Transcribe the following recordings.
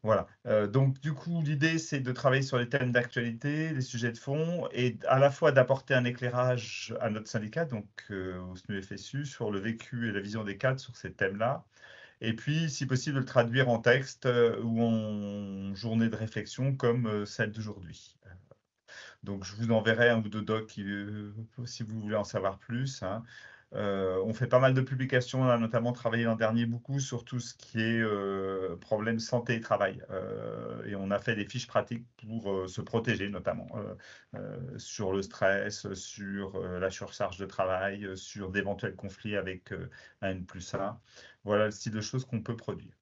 Voilà. Donc, du coup, l'idée, c'est de travailler sur les thèmes d'actualité, les sujets de fond, et à la fois d'apporter un éclairage à notre syndicat, donc au SNU-FSU, sur le vécu et la vision des cadres sur ces thèmes-là, et puis, si possible, de le traduire en texte ou en journée de réflexion comme celle d'aujourd'hui. Donc, je vous enverrai un ou deux docs si vous voulez en savoir plus, hein. On fait pas mal de publications, on a notamment travaillé l'an dernier beaucoup sur tout ce qui est problème santé et travail. Et on a fait des fiches pratiques pour se protéger, notamment sur le stress, sur la surcharge de travail, sur d'éventuels conflits avec un N+1. Voilà le style de choses qu'on peut produire.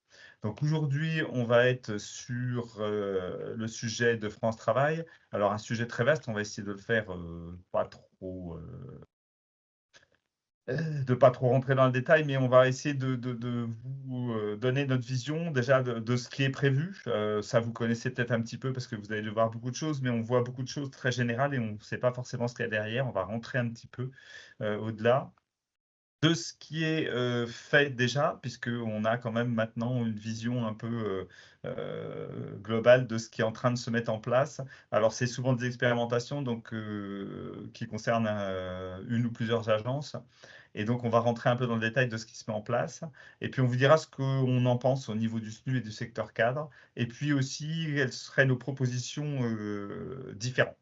Donc aujourd'hui, on va être sur le sujet de France Travail. Alors un sujet très vaste, on va essayer de le faire de pas trop rentrer dans le détail, mais on va essayer de vous donner notre vision déjà de ce qui est prévu. Ça, vous connaissez peut-être un petit peu parce que vous allez voir beaucoup de choses, mais on voit beaucoup de choses très générales et on ne sait pas forcément ce qu'il y a derrière. On va rentrer un petit peu au-delà de ce qui est fait déjà, puisqu'on a quand même maintenant une vision un peu globale de ce qui est en train de se mettre en place. Alors, c'est souvent des expérimentations donc, qui concernent une ou plusieurs agences. Et donc, on va rentrer un peu dans le détail de ce qui se met en place. Et puis, on vous dira ce qu'on en pense au niveau du SNU et du secteur cadre. Et puis aussi, quelles seraient nos propositions différentes,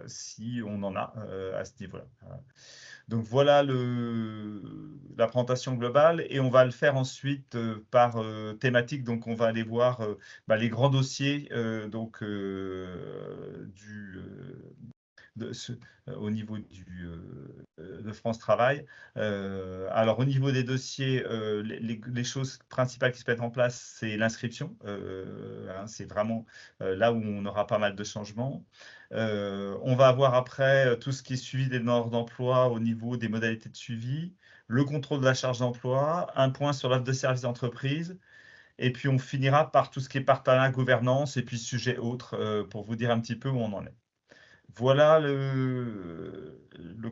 si on en a à ce niveau-là. Donc voilà la présentation globale et on va le faire ensuite par thématique. Donc on va aller voir les grands dossiers au niveau de France Travail. Alors au niveau des dossiers, les choses principales qui se mettent en place, c'est l'inscription. Hein, c'est vraiment là où on aura pas mal de changements. On va avoir après tout ce qui est suivi des normes d'emploi au niveau des modalités de suivi, le contrôle de la charge d'emploi, un point sur l'offre de services d'entreprise, et puis on finira par tout ce qui est partenariat, gouvernance, et puis sujet autres, pour vous dire un petit peu où on en est. Voilà le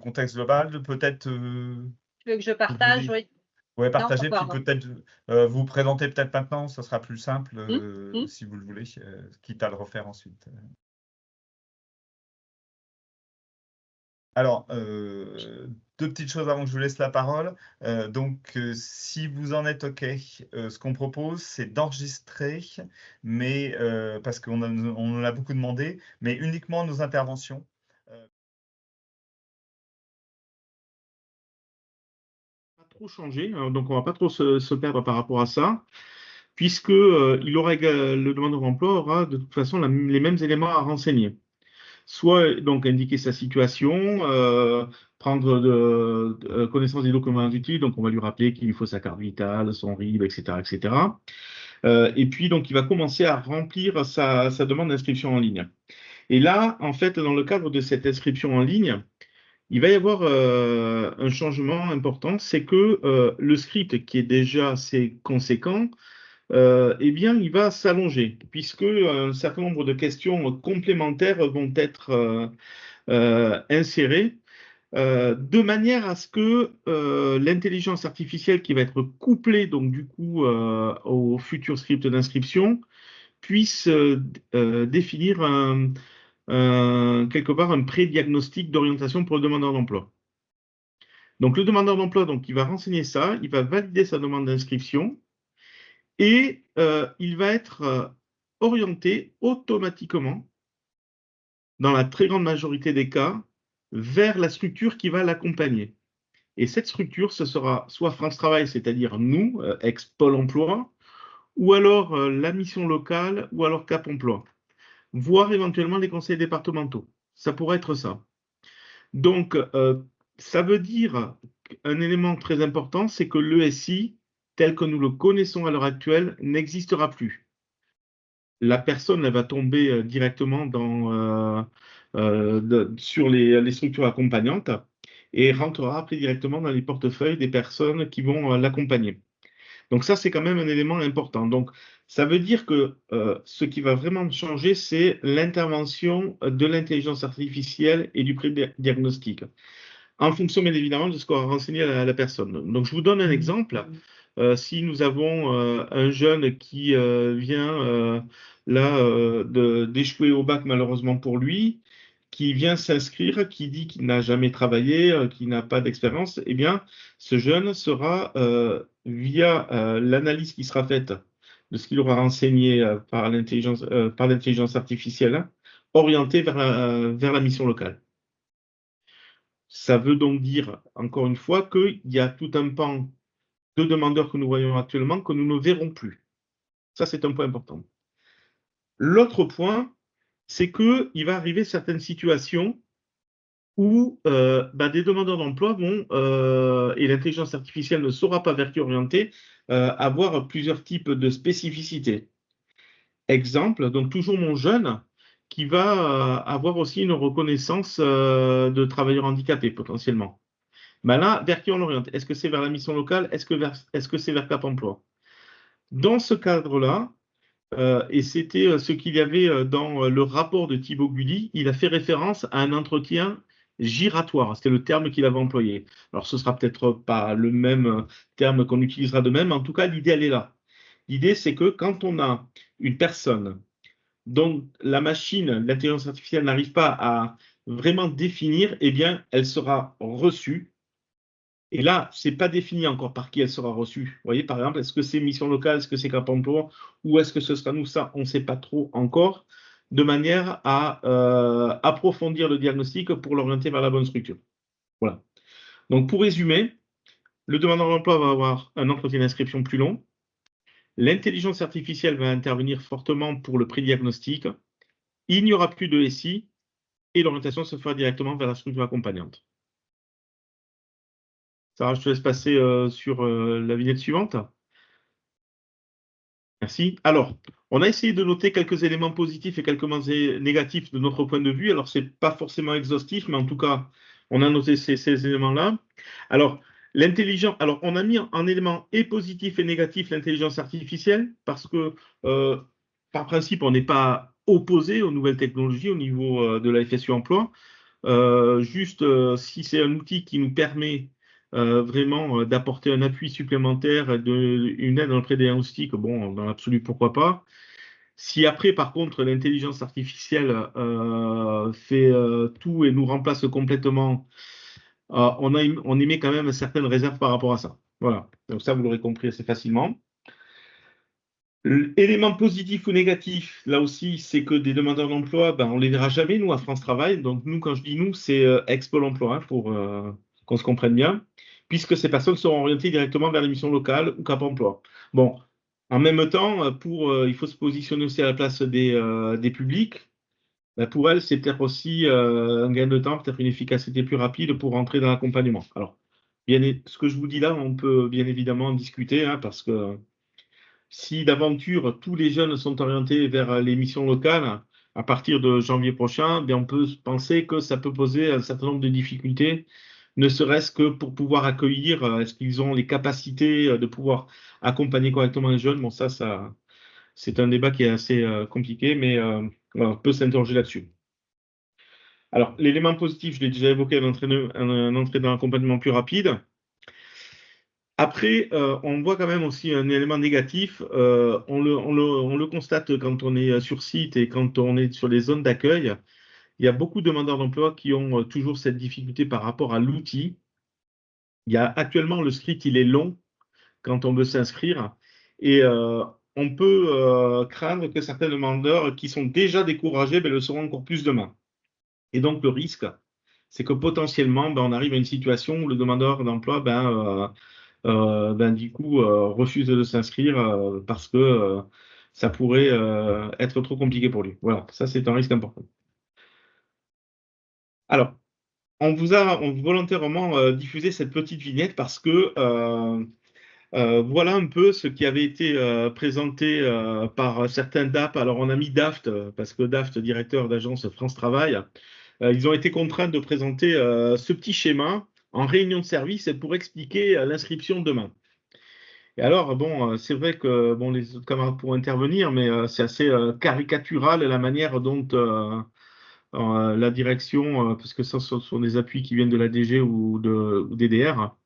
contexte global. Peut-être Tu veux que je vous partage? voulez Oui. Non, partager, puis pardon. peut-être vous présenter peut-être maintenant, ça sera plus simple Mmh, mmh. si vous le voulez, quitte à le refaire ensuite. Alors, deux petites choses avant que je vous laisse la parole. Donc, si vous en êtes OK, ce qu'on propose, c'est d'enregistrer, mais parce qu'on en a beaucoup demandé, mais uniquement nos interventions. Pas trop changer, donc on va pas trop se perdre par rapport à ça, puisque le demandeur d'emploi aura de toute façon les mêmes éléments à renseigner. Soit donc indiquer sa situation, prendre connaissance des documents utiles, donc on va lui rappeler qu'il lui faut sa carte vitale, son RIB, etc., etc. Et puis donc il va commencer à remplir sa demande d'inscription en ligne. Et là, en fait, dans le cadre de cette inscription en ligne, il va y avoir un changement important, c'est que le script qui est déjà assez conséquent, eh bien, il va s'allonger, puisque un certain nombre de questions complémentaires vont être insérées, de manière à ce que l'intelligence artificielle qui va être couplée donc du coup au futur script d'inscription puisse définir quelque part un pré-diagnostic d'orientation pour le demandeur d'emploi. Donc le demandeur d'emploi, donc, il va renseigner ça, il va valider sa demande d'inscription et il va être orienté automatiquement, dans la très grande majorité des cas, vers la structure qui va l'accompagner. Et cette structure, ce sera soit France Travail, c'est-à-dire nous, ex-Pôle emploi, ou alors la mission locale, ou alors Cap emploi, voire éventuellement les conseils départementaux. Ça pourrait être ça. Donc, ça veut dire un élément très important, c'est que l'ESI, tel que nous le connaissons à l'heure actuelle, n'existera plus. La personne, elle va tomber directement sur les structures accompagnantes et rentrera après directement dans les portefeuilles des personnes qui vont l'accompagner. Donc ça, c'est quand même un élément important. Donc, ça veut dire que ce qui va vraiment changer, c'est l'intervention de l'intelligence artificielle et du pré-diagnostic, en fonction, bien évidemment, de ce qu'on va renseigner à la personne. Donc, je vous donne un exemple. si nous avons un jeune qui vient d'échouer au bac malheureusement pour lui, qui vient s'inscrire, qui dit qu'il n'a jamais travaillé, qu'il n'a pas d'expérience, eh bien, ce jeune sera, via l'analyse qui sera faite de ce qu'il aura renseigné par l'intelligence artificielle, hein, orienté vers la mission locale. Ça veut donc dire, encore une fois, qu'il y a tout un pan de demandeurs que nous voyons actuellement que nous ne verrons plus. Ça, c'est un point important. L'autre point, c'est qu'il va arriver certaines situations où des demandeurs d'emploi vont, et l'intelligence artificielle ne saura pas vers qui orienter, avoir plusieurs types de spécificités. Exemple, donc toujours mon jeune qui va avoir aussi une reconnaissance de travailleurs handicapés potentiellement. Ben là, vers qui on l'oriente? Est-ce que c'est vers la mission locale? Est-ce que c'est vers Cap Emploi? Dans ce cadre-là, et c'était ce qu'il y avait dans le rapport de Thibaut Gulli, il a fait référence à un entretien giratoire. C'était le terme qu'il avait employé. Alors, ce sera peut-être pas le même terme qu'on utilisera de même, mais en tout cas, l'idée, elle est là. L'idée, c'est que quand on a une personne dont la machine, l'intelligence artificielle n'arrive pas à vraiment définir, eh bien, elle sera reçue. Et là, ce n'est pas défini encore par qui elle sera reçue. Vous voyez, par exemple, est-ce que c'est mission locale, est-ce que c'est Cap Emploi, ou est-ce que ce sera nous? Ça, on ne sait pas trop encore, de manière à approfondir le diagnostic pour l'orienter vers la bonne structure. Voilà. Donc, pour résumer, le demandeur d'emploi va avoir un entretien d'inscription plus long. L'intelligence artificielle va intervenir fortement pour le pré-diagnostic. Il n'y aura plus de SI et l'orientation se fera directement vers la structure accompagnante. Sarah, je te laisse passer sur la vignette suivante. Merci. Alors, on a essayé de noter quelques éléments positifs et quelques négatifs de notre point de vue. Alors, ce n'est pas forcément exhaustif, mais en tout cas, on a noté ces éléments-là. Alors, on a mis en élément et positif et négatif l'intelligence artificielle parce que, par principe, on n'est pas opposé aux nouvelles technologies au niveau de la FSU Emploi. Si c'est un outil qui nous permet vraiment d'apporter un appui supplémentaire, une aide dans le pré-diagnostic, bon, dans l'absolu, pourquoi pas. Si après, par contre, l'intelligence artificielle fait tout et nous remplace complètement, on émet quand même certaines réserves par rapport à ça. Voilà, donc ça, vous l'aurez compris assez facilement. Élément positif ou négatif, là aussi, c'est que des demandeurs d'emploi, on ne les verra jamais, nous, à France Travail. Donc, nous, quand je dis nous, c'est Ex-Pôle emploi, hein, pour qu'on se comprenne bien, puisque ces personnes seront orientées directement vers les missions locales ou Cap Emploi. Bon, en même temps, il faut se positionner aussi à la place des publics. Pour elles, c'est peut-être aussi un gain de temps, peut-être une efficacité plus rapide pour rentrer dans l'accompagnement. Alors, ce que je vous dis là, on peut bien évidemment en discuter, hein, parce que si d'aventure tous les jeunes sont orientés vers les missions locales à partir de janvier prochain, on peut penser que ça peut poser un certain nombre de difficultés, ne serait-ce que pour pouvoir accueillir, est-ce qu'ils ont les capacités de pouvoir accompagner correctement les jeunes? Bon, ça c'est un débat qui est assez compliqué, mais on peut s'interroger là-dessus. Alors, l'élément positif, je l'ai déjà évoqué, un entrée dans l'accompagnement plus rapide. Après, on voit quand même aussi un élément négatif. On le constate quand on est sur site et quand on est sur les zones d'accueil. Il y a beaucoup de demandeurs d'emploi qui ont toujours cette difficulté par rapport à l'outil. Il y a actuellement, le script, il est long quand on veut s'inscrire. Et on peut craindre que certains demandeurs qui sont déjà découragés le seront encore plus demain. Et donc, le risque, c'est que potentiellement, on arrive à une situation où le demandeur d'emploi du coup, refuse de s'inscrire parce que ça pourrait être trop compliqué pour lui. Voilà, ça c'est un risque important. Alors, on vous a volontairement diffusé cette petite vignette parce que voilà un peu ce qui avait été présenté par certains DAP. Alors, on a mis DAFT parce que DAFT, directeur d'agence France Travail, ils ont été contraints de présenter ce petit schéma en réunion de service pour expliquer l'inscription demain. Et alors, c'est vrai que les autres camarades pourront intervenir, mais c'est assez caricatural la manière dont la direction, parce que ça, ce sont des appuis qui viennent de la DG ou des DR,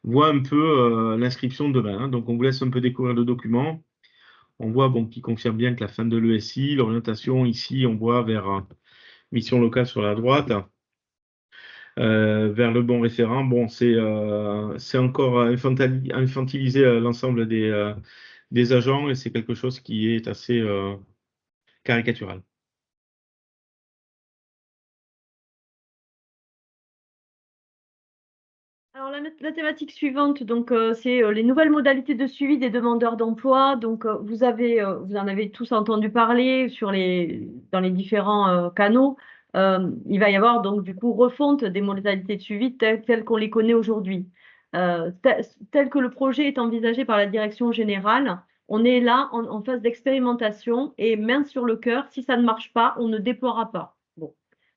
voit un peu l'inscription demain. Hein. Donc, on vous laisse un peu découvrir le document. On voit qu'il confirme bien que la fin de l'ESI, l'orientation ici, on voit vers mission locale sur la droite, vers le bon référent. Bon, c'est encore infantiliser l'ensemble des agents et c'est quelque chose qui est assez caricatural. Alors la thématique suivante, donc c'est les nouvelles modalités de suivi des demandeurs d'emploi. Donc vous en avez tous entendu parler dans les différents canaux. Il va y avoir donc du coup refonte des modalités de suivi telles qu'on les connaît aujourd'hui. Tel que le projet est envisagé par la direction générale, on est là en phase d'expérimentation et main sur le cœur, si ça ne marche pas, on ne déploiera pas. Bon.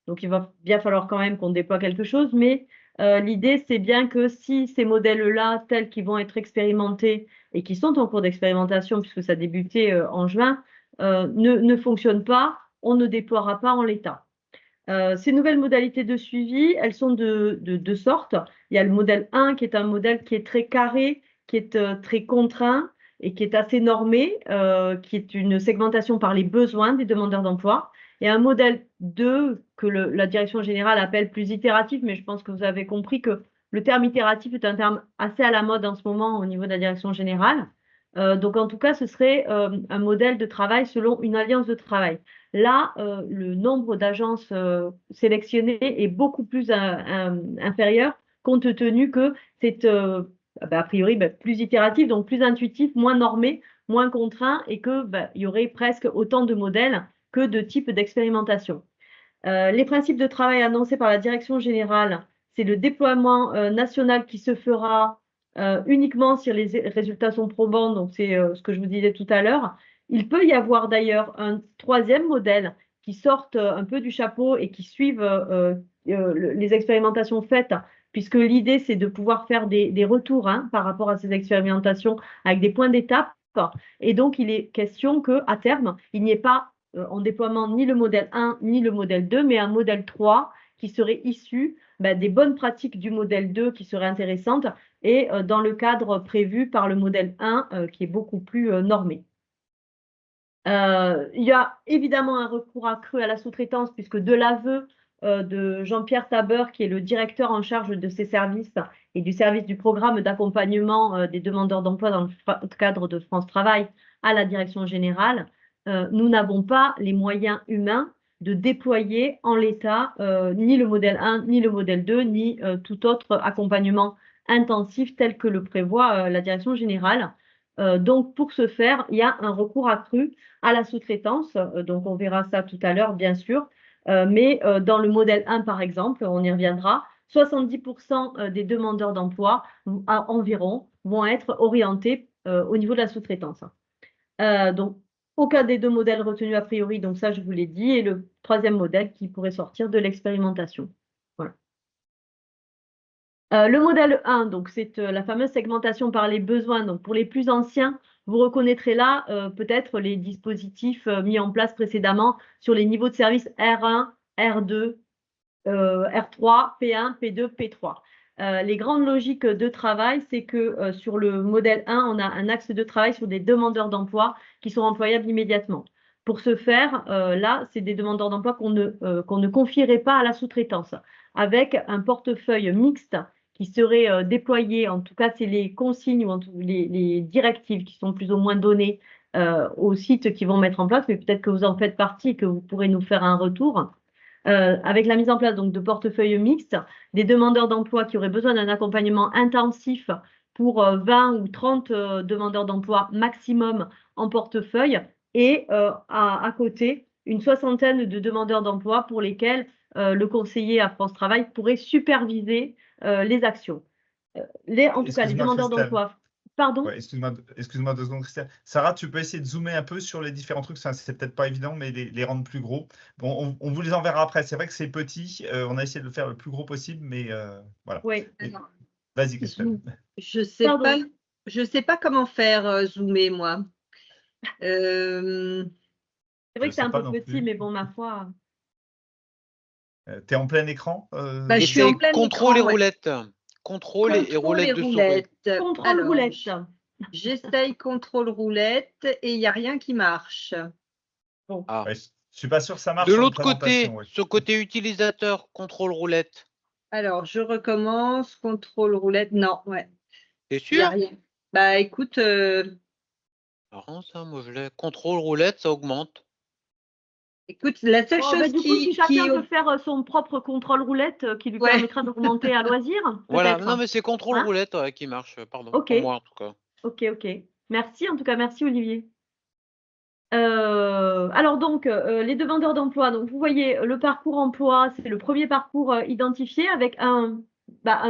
Donc il va bien falloir quand même qu'on déploie quelque chose, mais l'idée, c'est bien que si ces modèles-là, tels qu'ils vont être expérimentés et qui sont en cours d'expérimentation, puisque ça a débuté en juin, ne fonctionnent pas, on ne déploiera pas en l'état. Ces nouvelles modalités de suivi, elles sont de deux sortes. Il y a le modèle 1 qui est un modèle qui est très carré, qui est très contraint et qui est assez normé, qui est une segmentation par les besoins des demandeurs d'emploi. Et un modèle 2 que la direction générale appelle plus itératif, mais je pense que vous avez compris que le terme itératif est un terme assez à la mode en ce moment au niveau de la direction générale. Donc en tout cas, ce serait un modèle de travail selon une alliance de travail. Là, le nombre d'agences sélectionnées est beaucoup plus inférieur, compte tenu que c'est a priori plus itératif, donc plus intuitif, moins normé, moins contraint, et que il y aurait presque autant de modèles que de types d'expérimentation. Les principes de travail annoncés par la direction générale, c'est le déploiement national qui se fera uniquement si les résultats sont probants, donc c'est ce que je vous disais tout à l'heure. Il peut y avoir d'ailleurs un troisième modèle qui sorte un peu du chapeau et qui suive les expérimentations faites, puisque l'idée c'est de pouvoir faire des retours par rapport à ces expérimentations avec des points d'étape. Et donc il est question qu'à terme, il n'y ait pas en déploiement ni le modèle 1 ni le modèle 2, mais un modèle 3 qui serait issu des bonnes pratiques du modèle 2 qui seraient intéressantes et dans le cadre prévu par le modèle 1 qui est beaucoup plus normé. Il y a évidemment un recours accru à la sous-traitance puisque de l'aveu de Jean-Pierre Taber, qui est le directeur en charge de ces services et du service du programme d'accompagnement des demandeurs d'emploi dans le cadre de France Travail à la direction générale, nous n'avons pas les moyens humains de déployer en l'état ni le modèle 1, ni le modèle 2, ni tout autre accompagnement intensif tel que le prévoit la direction générale. Donc, pour ce faire, il y a un recours accru à la sous-traitance. Donc, on verra ça tout à l'heure, bien sûr. Mais dans le modèle 1, par exemple, on y reviendra, 70% des demandeurs d'emploi environ vont être orientés au niveau de la sous-traitance. Donc, aucun des deux modèles retenus a priori, donc ça, je vous l'ai dit, et le troisième modèle qui pourrait sortir de l'expérimentation. Voilà. Le modèle 1, donc c'est la fameuse segmentation par les besoins. Donc pour les plus anciens, vous reconnaîtrez là peut-être les dispositifs mis en place précédemment sur les niveaux de service R1, R2, R3, P1, P2, P3. Les grandes logiques de travail, c'est que sur le modèle 1, on a un axe de travail sur des demandeurs d'emploi qui sont employables immédiatement. Pour ce faire, là, c'est des demandeurs d'emploi qu'on ne confierait pas à la sous-traitance, avec un portefeuille mixte qui serait déployé, en tout cas, c'est les consignes ou les directives qui sont plus ou moins données aux sites qui vont mettre en place, mais peut-être que vous en faites partie et que vous pourrez nous faire un retour. Avec la mise en place donc, de portefeuilles mixtes, des demandeurs d'emploi qui auraient besoin d'un accompagnement intensif pour 20 ou 30 demandeurs d'emploi maximum en portefeuille et à côté, une soixantaine de demandeurs d'emploi pour lesquels le conseiller à France Travail pourrait superviser les actions. En tout cas, les demandeurs d'emploi. Pardon? Ouais, excuse-moi 2 secondes, Christelle. Sarah, tu peux essayer de zoomer un peu sur les différents trucs. C'est peut-être pas évident, mais les rendre plus gros. Bon, on vous les enverra après. C'est vrai que c'est petit. On a essayé de le faire le plus gros possible, mais voilà. Oui. Vas-y, Christelle. Je sais pas comment faire zoomer, moi. C'est vrai que c'est un peu petit, mais bon, ma foi. Tu es en plein écran Je suis en plein contrôle écran, et roulette. contrôle et roulette de souris. roulette. Contrôle Alors, roulette. j'essaye contrôle roulette et il n'y a rien qui marche. Ah. Ouais, je suis pas sûr que ça marche De sur une l'autre côté, présentation, ouais. sur côté utilisateur, contrôle roulette. Alors, je recommence, contrôle roulette. Non, ouais, T'es il n'y a sûr? rien. Bah écoute, Marrant ça, moi je l'ai. Contrôle roulette, ça augmente. la seule Bon, chose bah, du coup, si qui chacun peut faire son propre contrôle roulette qui lui Ouais. permettra d'augmenter à loisir, Voilà, peut-être. non mais c'est contrôle Hein? roulette ouais, qui marche, pardon. Ok. Pour moi en tout cas. Ok, ok. Merci, en tout cas, merci Olivier. Alors donc, les demandeurs d'emploi, donc vous voyez, le parcours emploi, c'est le premier parcours identifié avec un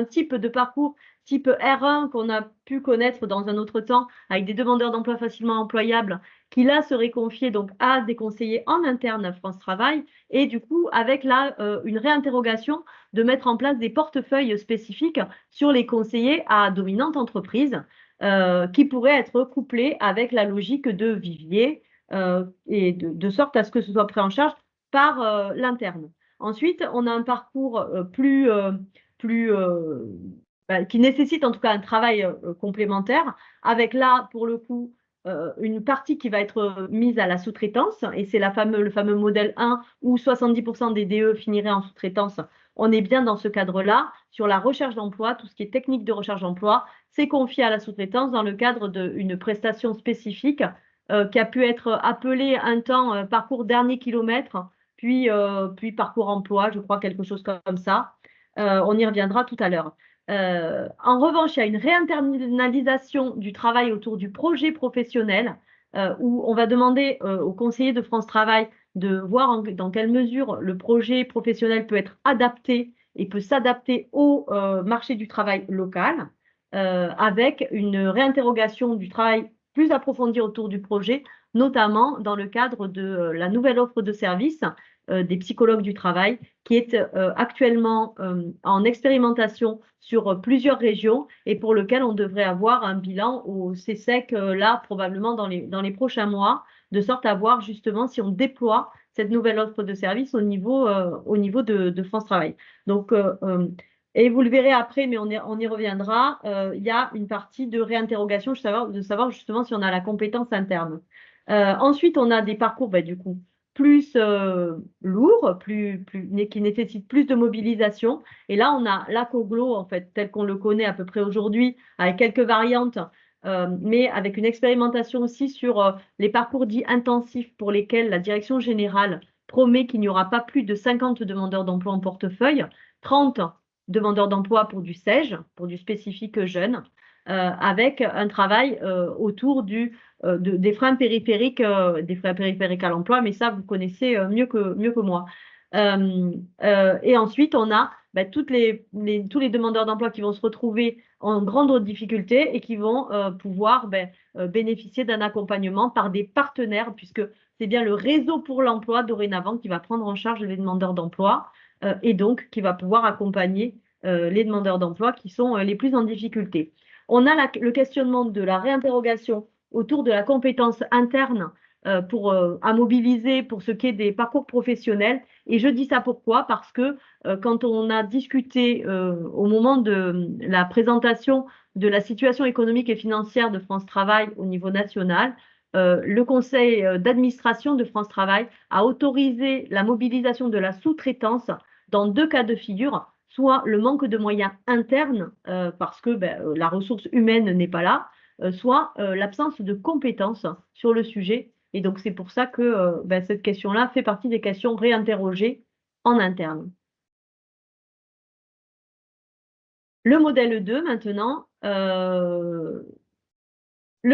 type de parcours type R1 qu'on a pu connaître dans un autre temps, avec des demandeurs d'emploi facilement employables, qui là seraient confiés donc à des conseillers en interne à France Travail, et du coup avec là une réinterrogation de mettre en place des portefeuilles spécifiques sur les conseillers à dominante entreprise, qui pourraient être couplés avec la logique de vivier, et de sorte à ce que ce soit pris en charge par l'interne. Ensuite, on a un parcours qui nécessite en tout cas un travail complémentaire, avec là, pour le coup, une partie qui va être mise à la sous-traitance, et c'est le fameux modèle 1 où 70% des DE finiraient en sous-traitance. On est bien dans ce cadre-là, sur la recherche d'emploi, tout ce qui est technique de recherche d'emploi, c'est confié à la sous-traitance dans le cadre d'une prestation spécifique qui a pu être appelé un temps parcours dernier kilomètre, puis parcours emploi, je crois, quelque chose comme ça. On y reviendra tout à l'heure. En revanche, il y a une réinternalisation du travail autour du projet professionnel, où on va demander aux conseillers de France Travail de voir dans quelle mesure le projet professionnel peut être adapté et peut s'adapter au marché du travail local, avec une réinterrogation du travail plus approfondie autour du projet, notamment dans le cadre de la nouvelle offre de service des psychologues du travail, qui est actuellement en expérimentation sur plusieurs régions et pour lequel on devrait avoir un bilan au CSEC là, probablement dans les prochains mois, de sorte à voir justement si on déploie cette nouvelle offre de service au niveau de France Travail. Donc, et vous le verrez après, mais on y reviendra, il y a une partie de réinterrogation de savoir justement si on a la compétence interne. Ensuite, on a des parcours du coup plus lourds, qui nécessitent plus de mobilisation. Et là, on a l'ACOGLO, en fait, tel qu'on le connaît à peu près aujourd'hui, avec quelques variantes, mais avec une expérimentation aussi sur les parcours dits intensifs pour lesquels la direction générale promet qu'il n'y aura pas plus de 50 demandeurs d'emploi en portefeuille, 30 demandeurs d'emploi pour du SEJ, pour du spécifique jeune, avec un travail autour des freins périphériques à l'emploi, mais ça, vous connaissez mieux que moi. Et ensuite, on a tous les demandeurs d'emploi qui vont se retrouver en grande difficulté et qui vont pouvoir bénéficier d'un accompagnement par des partenaires, puisque c'est bien le réseau pour l'emploi dorénavant qui va prendre en charge les demandeurs d'emploi et donc qui va pouvoir accompagner les demandeurs d'emploi qui sont les plus en difficulté. On a le questionnement de la réinterrogation autour de la compétence interne à mobiliser pour ce qui est des parcours professionnels. Et je dis ça pourquoi? Parce que quand on a discuté au moment de la présentation de la situation économique et financière de France Travail au niveau national, le conseil d'administration de France Travail a autorisé la mobilisation de la sous-traitance dans 2 cas de figure, soit le manque de moyens internes parce que la ressource humaine n'est pas là, soit l'absence de compétences sur le sujet. Et donc, c'est pour ça que cette question-là fait partie des questions réinterrogées en interne. Le modèle 2, maintenant. Le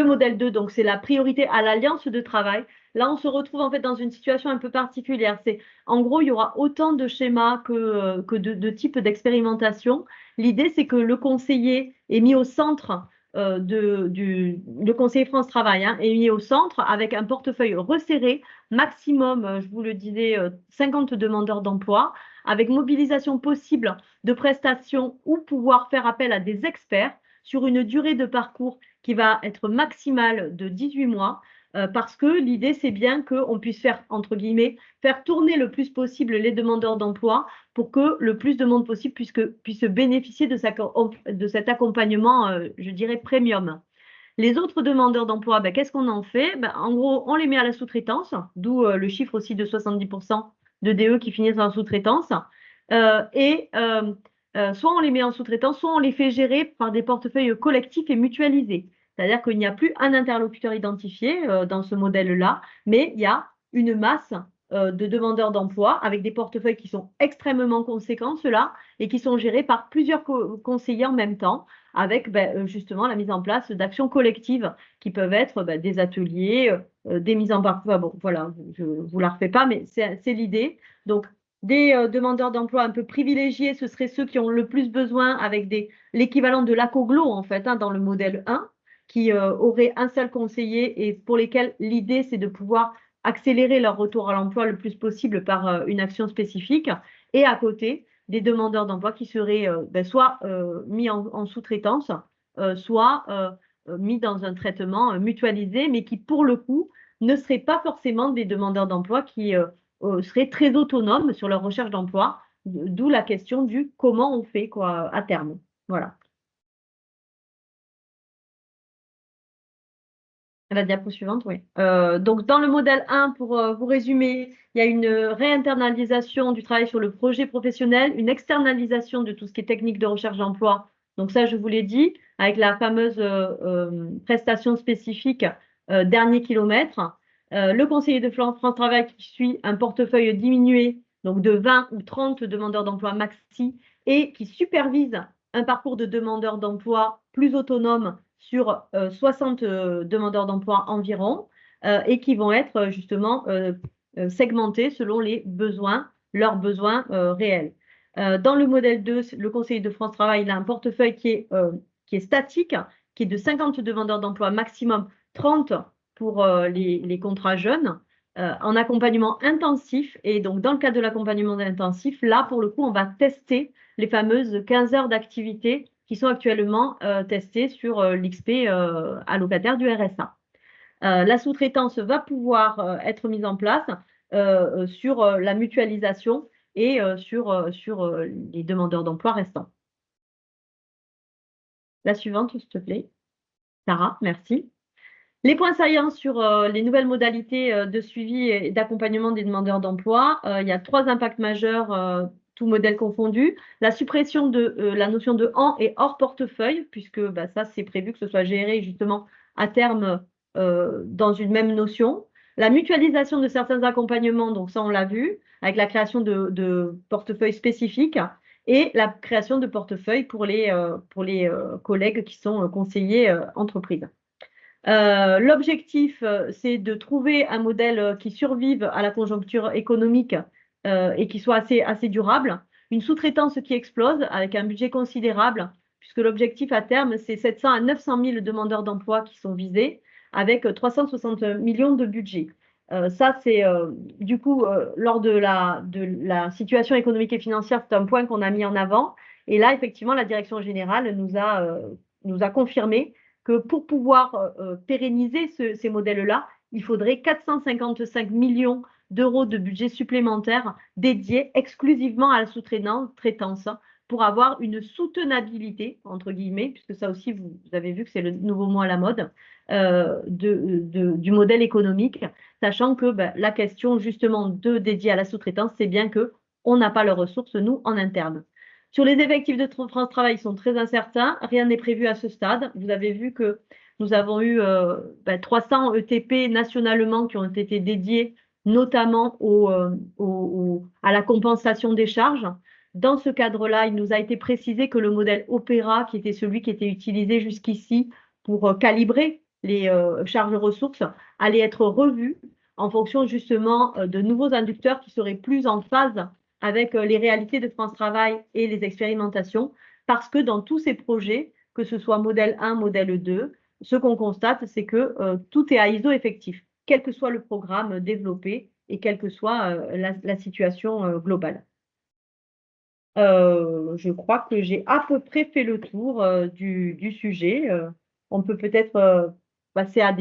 modèle 2, donc, c'est la priorité à l'alliance de travail. Là, on se retrouve en fait dans une situation un peu particulière. En gros, il y aura autant de schémas que de types d'expérimentation. L'idée, c'est que le conseiller est mis au centre le conseiller France Travail est mis au centre avec un portefeuille resserré, maximum, je vous le disais, 50 demandeurs d'emploi, avec mobilisation possible de prestations ou pouvoir faire appel à des experts sur une durée de parcours qui va être maximale de 18 mois, parce que l'idée, c'est bien qu'on puisse faire, entre guillemets, faire tourner le plus possible les demandeurs d'emploi pour que le plus de monde possible puisse bénéficier de cet accompagnement, je dirais, premium. Les autres demandeurs d'emploi, ben, qu'est-ce qu'on en fait? Ben, en gros, on les met à la sous-traitance, d'où le chiffre aussi de 70% de DE qui finissent en sous-traitance. Soit on les met en sous-traitance, soit on les fait gérer par des portefeuilles collectifs et mutualisés. C'est-à-dire qu'il n'y a plus un interlocuteur identifié dans ce modèle-là, mais il y a une masse de demandeurs d'emploi avec des portefeuilles qui sont extrêmement conséquents, ceux-là, et qui sont gérés par plusieurs conseillers en même temps avec justement la mise en place d'actions collectives qui peuvent être des ateliers, des mises en parcours. Bon, voilà, je ne vous la refais pas, mais c'est l'idée. Donc, des demandeurs d'emploi un peu privilégiés, ce seraient ceux qui ont le plus besoin avec l'équivalent de l'ACOGLO, en fait, dans le modèle 1, qui auraient un seul conseiller et pour lesquels l'idée, c'est de pouvoir accélérer leur retour à l'emploi le plus possible par une action spécifique. Et à côté, des demandeurs d'emploi qui seraient soit mis en sous-traitance, soit mis dans un traitement mutualisé, mais qui, pour le coup, ne seraient pas forcément des demandeurs d'emploi qui seraient très autonomes sur leur recherche d'emploi, d'où la question du comment on fait quoi, à terme. Voilà. La diapo suivante, oui. Donc, dans le modèle 1, pour vous résumer, il y a une réinternalisation du travail sur le projet professionnel, une externalisation de tout ce qui est technique de recherche d'emploi. Donc, ça, je vous l'ai dit, avec la fameuse prestation spécifique dernier kilomètre. Le conseiller de France Travail qui suit un portefeuille diminué, donc de 20 ou 30 demandeurs d'emploi maxi, et qui supervise un parcours de demandeurs d'emploi plus autonome sur 60 demandeurs d'emploi environ et qui vont être justement segmentés selon leurs besoins réels. Dans le modèle 2, le conseiller de France Travail il a un portefeuille qui est statique, qui est de 50 demandeurs d'emploi maximum, 30 pour les contrats jeunes, en accompagnement intensif. Et donc, dans le cadre de l'accompagnement intensif, là, pour le coup, on va tester les fameuses 15 heures d'activité qui sont actuellement testées sur l'XP allocataire du RSA. La sous-traitance va pouvoir être mise en place sur la mutualisation et sur les demandeurs d'emploi restants. La suivante, s'il te plaît. Sarah, merci. Les points saillants sur les nouvelles modalités de suivi et d'accompagnement des demandeurs d'emploi. Il y a 3 impacts majeurs, tout modèle confondu. La suppression de la notion de en et hors portefeuille, puisque ça, c'est prévu que ce soit géré justement à terme dans une même notion. La mutualisation de certains accompagnements, donc ça, on l'a vu, avec la création de portefeuilles spécifiques et la création de portefeuilles pour les collègues qui sont conseillers entreprises. L'objectif, c'est de trouver un modèle qui survive à la conjoncture économique et qui soit assez durable. Une sous-traitance qui explose avec un budget considérable, puisque l'objectif à terme, c'est 700 à 900 000 demandeurs d'emploi qui sont visés, avec 360 millions de budget. Ça, c'est du coup, lors de la situation économique et financière, c'est un point qu'on a mis en avant. Et là, effectivement, la direction générale nous a confirmé que pour pouvoir pérenniser ces modèles-là, il faudrait 455 millions d'euros de budget supplémentaire dédié exclusivement à la sous-traitance pour avoir une soutenabilité, entre guillemets, puisque ça aussi, vous avez vu que c'est le nouveau mot à la mode, du modèle économique, sachant que la question justement dédiée à la sous-traitance, c'est bien qu'on n'a pas les ressources, nous, en interne. Sur les effectifs de France Travail, ils sont très incertains. Rien n'est prévu à ce stade. Vous avez vu que nous avons eu 300 ETP nationalement qui ont été dédiés notamment à la compensation des charges. Dans ce cadre-là, il nous a été précisé que le modèle Opéra, qui était celui qui était utilisé jusqu'ici pour calibrer les charges ressources, allait être revu en fonction justement de nouveaux inducteurs qui seraient plus en phase avec les réalités de France Travail et les expérimentations, parce que dans tous ces projets, que ce soit modèle 1, modèle 2, ce qu'on constate, c'est que tout est à ISO effectif, quel que soit le programme développé et quelle que soit la situation globale. Je crois que j'ai à peu près fait le tour du sujet. On peut peut-être passer à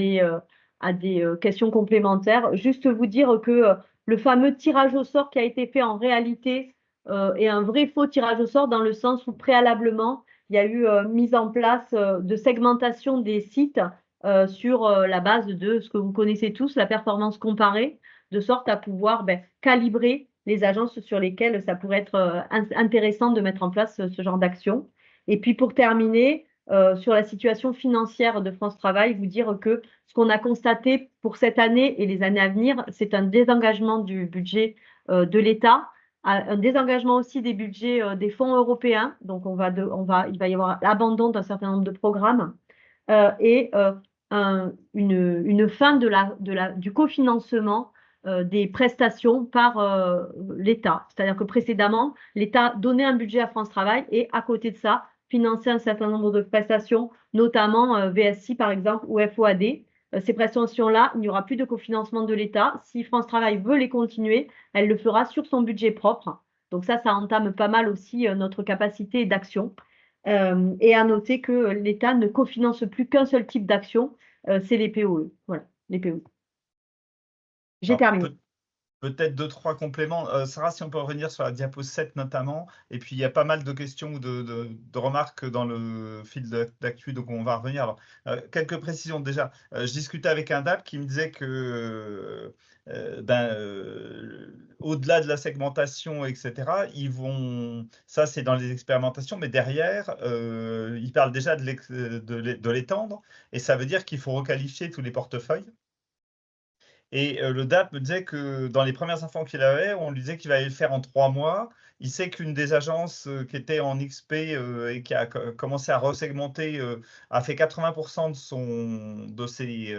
à des questions complémentaires. Juste vous dire que le fameux tirage au sort qui a été fait en réalité est un vrai faux tirage au sort dans le sens où préalablement, il y a eu mise en place de segmentation des sites sur la base de ce que vous connaissez tous, la performance comparée, de sorte à pouvoir calibrer les agences sur lesquelles ça pourrait être intéressant de mettre en place ce genre d'action. Et puis pour terminer, sur la situation financière de France Travail, vous dire que ce qu'on a constaté pour cette année et les années à venir, c'est un désengagement du budget de l'État, un désengagement aussi des budgets des fonds européens. Donc il va y avoir l'abandon d'un certain nombre de programmes et une fin du cofinancement des prestations par l'État. C'est-à-dire que précédemment, l'État donnait un budget à France Travail et à côté de ça, finançait un certain nombre de prestations, notamment VSI par exemple ou FOAD. Ces prestations-là, il n'y aura plus de cofinancement de l'État. Si France Travail veut les continuer, elle le fera sur son budget propre. Donc ça entame pas mal aussi notre capacité d'action. Et à noter que l'État ne cofinance plus qu'un seul type d'action, c'est les POE. Voilà, les POE. J'ai Alors, terminé. peut-être 2-3 compléments. Sarah, si on peut revenir sur la diapo 7 notamment. Et puis, il y a pas mal de questions ou de remarques dans le fil d'actu, donc on va revenir. Alors, quelques précisions déjà. Je discutais avec un DAP qui me disait que au-delà de la segmentation, etc., ça c'est dans les expérimentations, mais derrière, ils parlent déjà de l'étendre. Et ça veut dire qu'il faut requalifier tous les portefeuilles. Et le DAP me disait que dans les premières infos qu'il avait, on lui disait qu'il allait le faire en 3 mois. Il sait qu'une des agences qui était en XP et qui a commencé à resegmenter a fait 80% de ses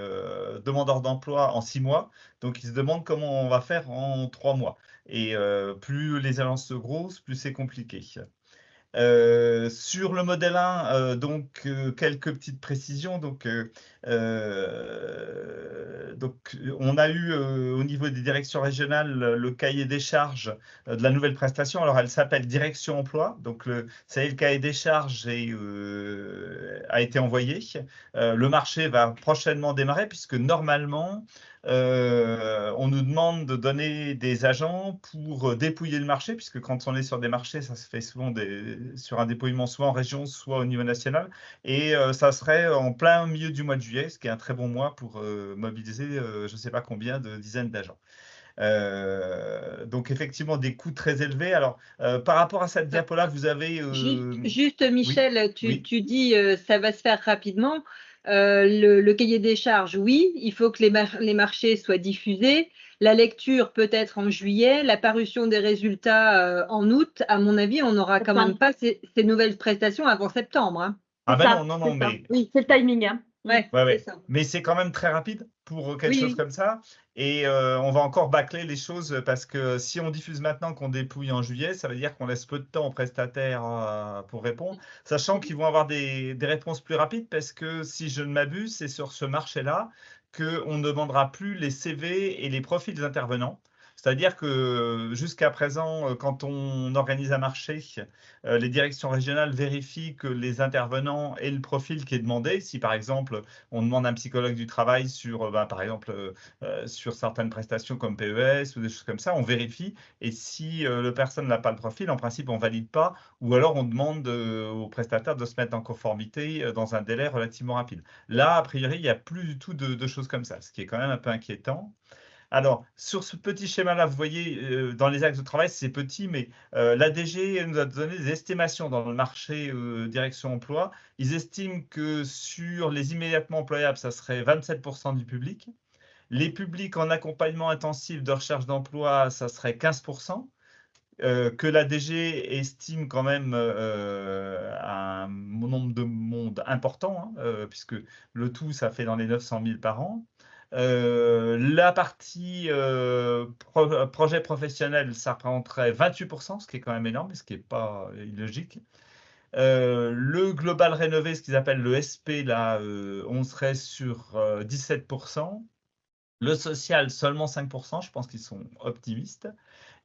demandeurs d'emploi en 6 mois. Donc il se demande comment on va faire en 3 mois. Et plus les agences se grossent, plus c'est compliqué. Sur le modèle 1, donc quelques petites précisions. Donc, on a eu au niveau des directions régionales le cahier des charges de la nouvelle prestation. Alors, elle s'appelle Direction Emploi. Donc, ça y est, le cahier des charges a été envoyé. Le marché va prochainement démarrer puisque normalement, on nous demande de donner des agents pour dépouiller le marché, puisque quand on est sur des marchés, ça se fait souvent sur un dépouillement soit en région, soit au niveau national. Et ça serait en plein milieu du mois de juillet, ce qui est un très bon mois pour mobiliser je ne sais pas combien de dizaines d'agents. Donc effectivement, des coûts très élevés. Alors, par rapport à cette diapo-là, vous avez... Juste, Michel, oui. tu dis ça va se faire rapidement. Le cahier des charges, oui, il faut que les marchés soient diffusés. La lecture peut-être en juillet, la parution des résultats en août. À mon avis, on n'aura quand même pas ces nouvelles prestations avant septembre. Hein. Ah C'est ben ça, non, c'est ça. mais... Oui, c'est le timing. Hein. Ouais, Ouais. c'est ça. Mais c'est quand même très rapide pour quelque Oui, chose oui. comme ça. Et on va encore bâcler les choses parce que si on diffuse maintenant qu'on dépouille en juillet, ça veut dire qu'on laisse peu de temps aux prestataires pour répondre, sachant qu'ils vont avoir des réponses plus rapides parce que si je ne m'abuse, c'est sur ce marché-là qu'on ne demandera plus les CV et les profils des intervenants. C'est-à-dire que jusqu'à présent, quand on organise un marché, les directions régionales vérifient que les intervenants aient le profil qui est demandé. Si par exemple, on demande un psychologue du travail sur, par exemple, sur certaines prestations comme PES ou des choses comme ça, on vérifie. Et si le personne n'a pas le profil, en principe, on ne valide pas. Ou alors, on demande aux prestataires de se mettre en conformité dans un délai relativement rapide. Là, a priori, il n'y a plus du tout de choses comme ça, ce qui est quand même un peu inquiétant. Alors, sur ce petit schéma-là, vous voyez, dans les axes de travail, c'est petit, mais l'ADG nous a donné des estimations dans le marché direction emploi. Ils estiment que sur les immédiatement employables, ça serait 27% du public. Les publics en accompagnement intensif de recherche d'emploi, ça serait 15%. Que l'ADG estime quand même un nombre de monde important, hein, puisque le tout, ça fait dans les 900 000 par an. La partie projet professionnel, ça représenterait 28%, ce qui est quand même énorme, ce qui n'est pas illogique. Le global rénové, ce qu'ils appellent le SP, là, on serait sur 17%. Le social, seulement 5%, je pense qu'ils sont optimistes.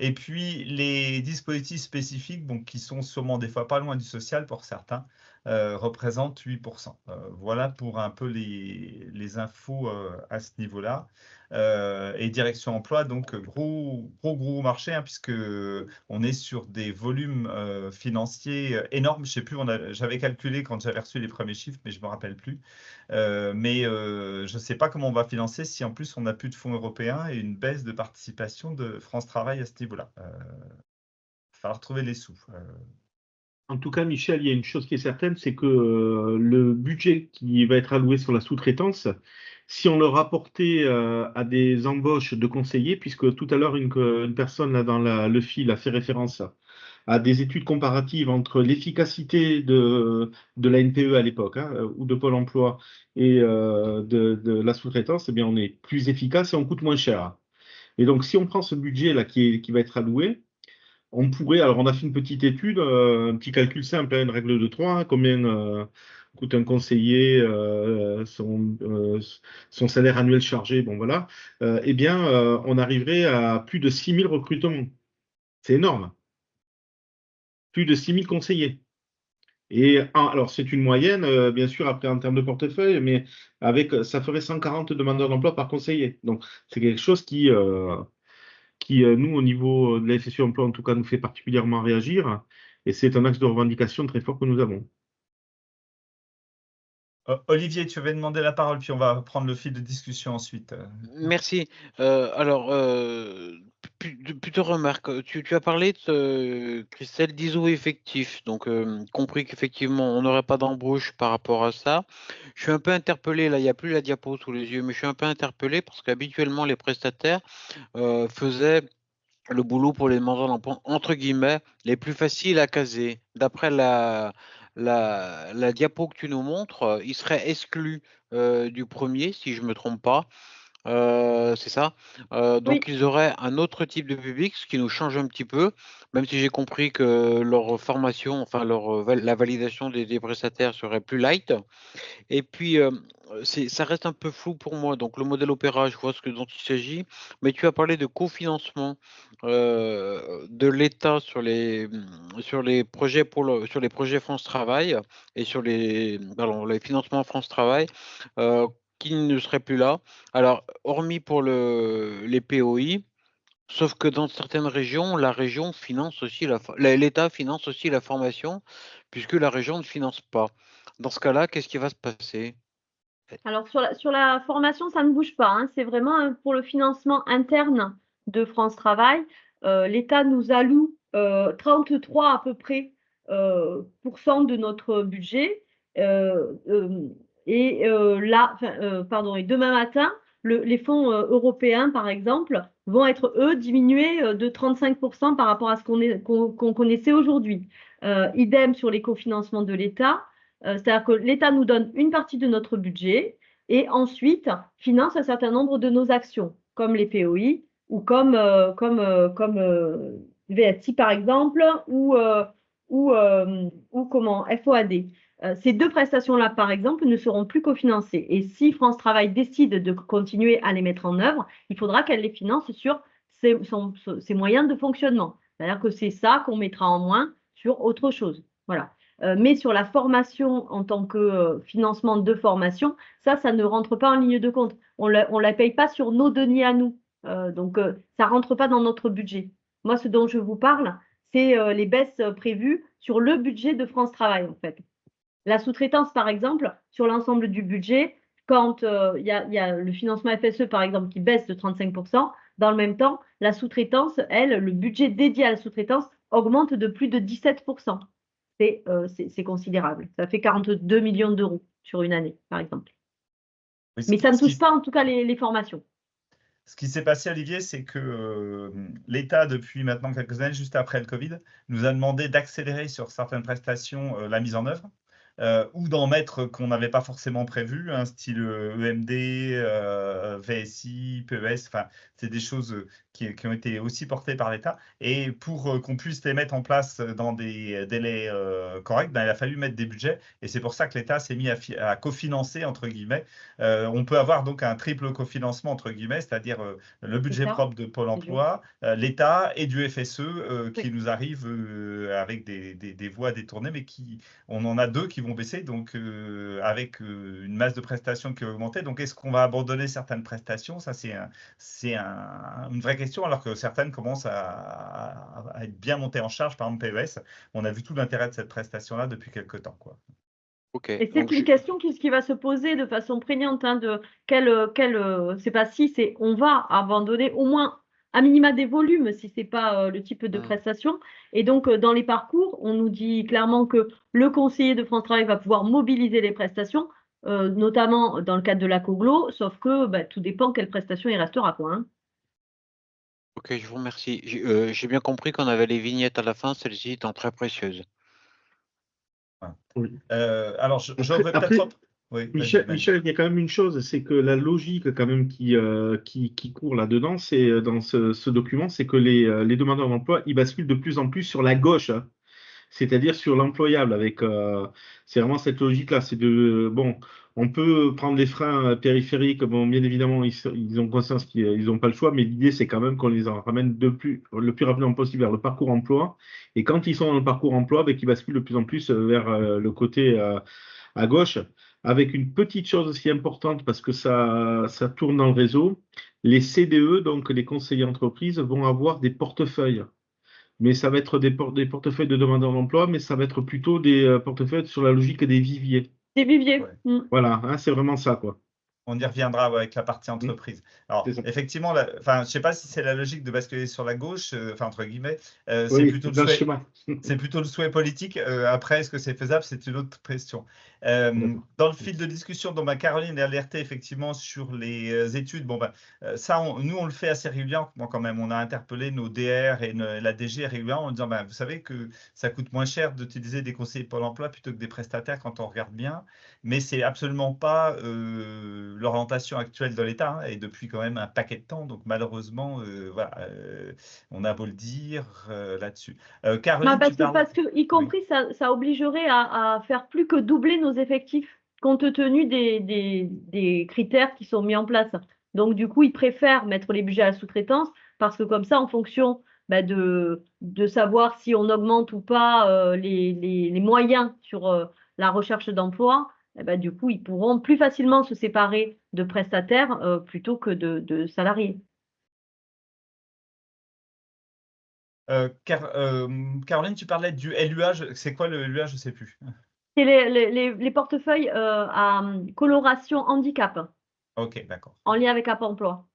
Et puis les dispositifs spécifiques, qui sont sûrement des fois pas loin du social pour certains, représente 8%. Voilà pour un peu les infos à ce niveau-là. Et Direction Emploi, donc gros marché, hein, puisque on est sur des volumes financiers énormes. Je sais plus, j'avais calculé quand j'avais reçu les premiers chiffres, mais je me rappelle plus. Mais je ne sais pas comment on va financer si en plus on n'a plus de fonds européens et une baisse de participation de France Travail à ce niveau-là. Il va falloir trouver les sous. En tout cas, Michel, il y a une chose qui est certaine, c'est que le budget qui va être alloué sur la sous-traitance, si on le rapportait à des embauches de conseillers, puisque tout à l'heure, une personne là, dans le fil a fait référence à des études comparatives entre l'efficacité de la NPE à l'époque, hein, ou de Pôle emploi, et de la sous-traitance, eh bien, on est plus efficace et on coûte moins cher. Et donc, si on prend ce budget-là qui va être alloué, on pourrait, alors on a fait une petite étude, un petit calcul simple, hein, une règle de 3, hein, combien coûte un conseiller, son salaire annuel chargé, bon voilà, eh bien, on arriverait à plus de 6000 recrutements. C'est énorme. Plus de 6000 conseillers. Et alors, c'est une moyenne, bien sûr, après en termes de portefeuille, mais ça ferait 140 demandeurs d'emploi par conseiller. Donc, c'est quelque chose qui nous, au niveau de la FSU Emploi, en tout cas, nous fait particulièrement réagir. Et c'est un axe de revendication très fort que nous avons. Olivier, tu avais demandé la parole, puis on va prendre le fil de discussion ensuite. Merci. Alors, plutôt remarque, tu as parlé de Christelle d'ISO effectif, donc compris qu'effectivement on n'aurait pas d'embauche par rapport à ça. Je suis un peu interpellé, là il n'y a plus la diapo sous les yeux, mais je suis un peu interpellé parce qu'habituellement les prestataires faisaient le boulot pour les demandeurs d'emploi, entre guillemets, les plus faciles à caser. D'après la diapo que tu nous montres, ils seraient exclus du premier, si je ne me trompe pas. C'est ça. Donc, Oui. ils auraient un autre type de public, ce qui nous change un petit peu, même si j'ai compris que leur formation, enfin la validation des prestataires serait plus light. Et puis, ça reste un peu flou pour moi. Donc, le modèle Opéra, je vois dont il s'agit, mais tu as parlé de cofinancement de l'État sur les projets sur les projets France Travail et sur les financements France Travail qui ne seraient plus là. Alors, hormis pour les POI, sauf que dans certaines régions, la région finance aussi l'État finance aussi la formation, puisque la région ne finance pas. Dans ce cas-là, qu'est-ce qui va se passer? Alors sur la formation, ça ne bouge pas, hein. C'est vraiment pour le financement interne de France Travail. L'État nous alloue 33 à peu près % de notre budget. Et demain matin, les fonds européens, par exemple, vont être, eux, diminués de 35% par rapport à ce qu'on connaissait aujourd'hui. Idem sur les cofinancements de l'État. C'est-à-dire que l'État nous donne une partie de notre budget et ensuite finance un certain nombre de nos actions, comme les POI ou comme VSI par exemple, ou comment FOAD. Ces deux prestations-là, par exemple, ne seront plus cofinancées. Et si France Travail décide de continuer à les mettre en œuvre, il faudra qu'elle les finance sur ses moyens de fonctionnement. C'est-à-dire que c'est ça qu'on mettra en moins sur autre chose. Voilà. Mais sur la formation en tant que financement de formation, ça ne rentre pas en ligne de compte. On ne la paye pas sur nos deniers à nous. Donc, ça ne rentre pas dans notre budget. Moi, ce dont je vous parle, c'est les baisses prévues sur le budget de France Travail, en fait. La sous-traitance, par exemple, sur l'ensemble du budget, quand il y a le financement FSE, par exemple, qui baisse de 35%, dans le même temps, la sous-traitance, elle, le budget dédié à la sous-traitance augmente de plus de 17%. C'est considérable. Ça fait 42 millions d'euros sur une année, par exemple. Oui, Mais ça ne touche pas, en tout cas, les formations. Ce qui s'est passé, Olivier, c'est que l'État, depuis maintenant quelques années, juste après le Covid, nous a demandé d'accélérer sur certaines prestations la mise en œuvre. Ou d'en mettre qu'on n'avait pas forcément prévu, hein, style EMD, VSI, PES, enfin, c'est des choses qui ont été aussi portées par l'État. Et pour qu'on puisse les mettre en place dans des délais corrects, ben, il a fallu mettre des budgets. Et c'est pour ça que l'État s'est mis à cofinancer, entre guillemets. On peut avoir donc un triple cofinancement, entre guillemets, c'est-à-dire le budget propre de Pôle emploi, l'État et du FSE qui nous arrive avec des voies détournées, mais on en a deux qui vont vont baisser, donc avec une masse de prestations qui va augmenter. Donc, est-ce qu'on va abandonner certaines prestations? Ça, une vraie question, alors que certaines commencent à être bien montées en charge. Par exemple, PES, on a vu tout l'intérêt de cette prestation-là depuis quelques temps, quoi. Ok. Et c'est une question qui va se poser de façon prégnante, hein, de c'est pas si, c'est on va abandonner au moins à minima des volumes si c'est pas le type de prestation. Et donc dans les parcours, on nous dit clairement que le conseiller de France Travail va pouvoir mobiliser les prestations, notamment dans le cadre de la COGLO, sauf que tout dépend quelle prestation il restera, quoi, hein. Ok, je vous remercie. J'ai bien compris qu'on avait les vignettes à la fin, celles-ci étant très précieuses. Oui. Alors, j'aurais Après, peut-être... Oui, Michel, vas-y. il y a quand même une chose, c'est que la logique quand même qui court là-dedans, c'est dans ce document, c'est que les demandeurs d'emploi, ils basculent de plus en plus sur la gauche, hein. C'est-à-dire sur l'employable. C'est vraiment cette logique-là. Bon, on peut prendre des freins périphériques. Bon, bien évidemment, ils ont conscience qu'ils n'ont pas le choix, mais l'idée, c'est quand même qu'on les en ramène le plus rapidement possible vers le parcours emploi. Et quand ils sont dans le parcours emploi, qu'ils basculent de plus en plus vers le côté à gauche, avec une petite chose aussi importante parce que ça tourne dans le réseau. Les CDE, donc les conseillers entreprises, vont avoir des portefeuilles. Mais ça va être des portefeuilles de demandeurs d'emploi, mais ça va être plutôt des portefeuilles sur la logique des viviers. Des viviers. Ouais. Voilà, hein, c'est vraiment ça, quoi. On y reviendra avec la partie entreprise. Alors, C'est ça. effectivement, je ne sais pas si c'est la logique de basculer sur la gauche, entre guillemets, c'est Oui, plutôt le dans le souhait. schéma. C'est plutôt le souhait politique. Après, est-ce que c'est faisable? C'est une autre question. Dans le fil de discussion, Caroline est alertée effectivement sur les études. Bon, ça, nous, on le fait assez régulièrement quand même. On a interpellé nos DR et la DG régulièrement en disant, vous savez que ça coûte moins cher d'utiliser des conseillers de Pôle emploi plutôt que des prestataires quand on regarde bien. Mais c'est absolument pas l'orientation actuelle de l'État, hein, et depuis quand même un paquet de temps. Donc, malheureusement, voilà, on a beau le dire là-dessus. Caroline, tu parles... Parce que, y compris, ça obligerait à faire plus que doubler nos effectifs, compte tenu des critères qui sont mis en place. Donc, du coup, ils préfèrent mettre les budgets à la sous-traitance, parce que comme ça, en fonction de savoir si on augmente ou pas les moyens sur la recherche d'emploi, du coup, ils pourront plus facilement se séparer de prestataires plutôt que de salariés. Caroline, tu parlais du LUA. C'est quoi le LUA? Je ne sais plus. C'est les portefeuilles à coloration handicap, Ok, d'accord. en lien avec Cap emploi.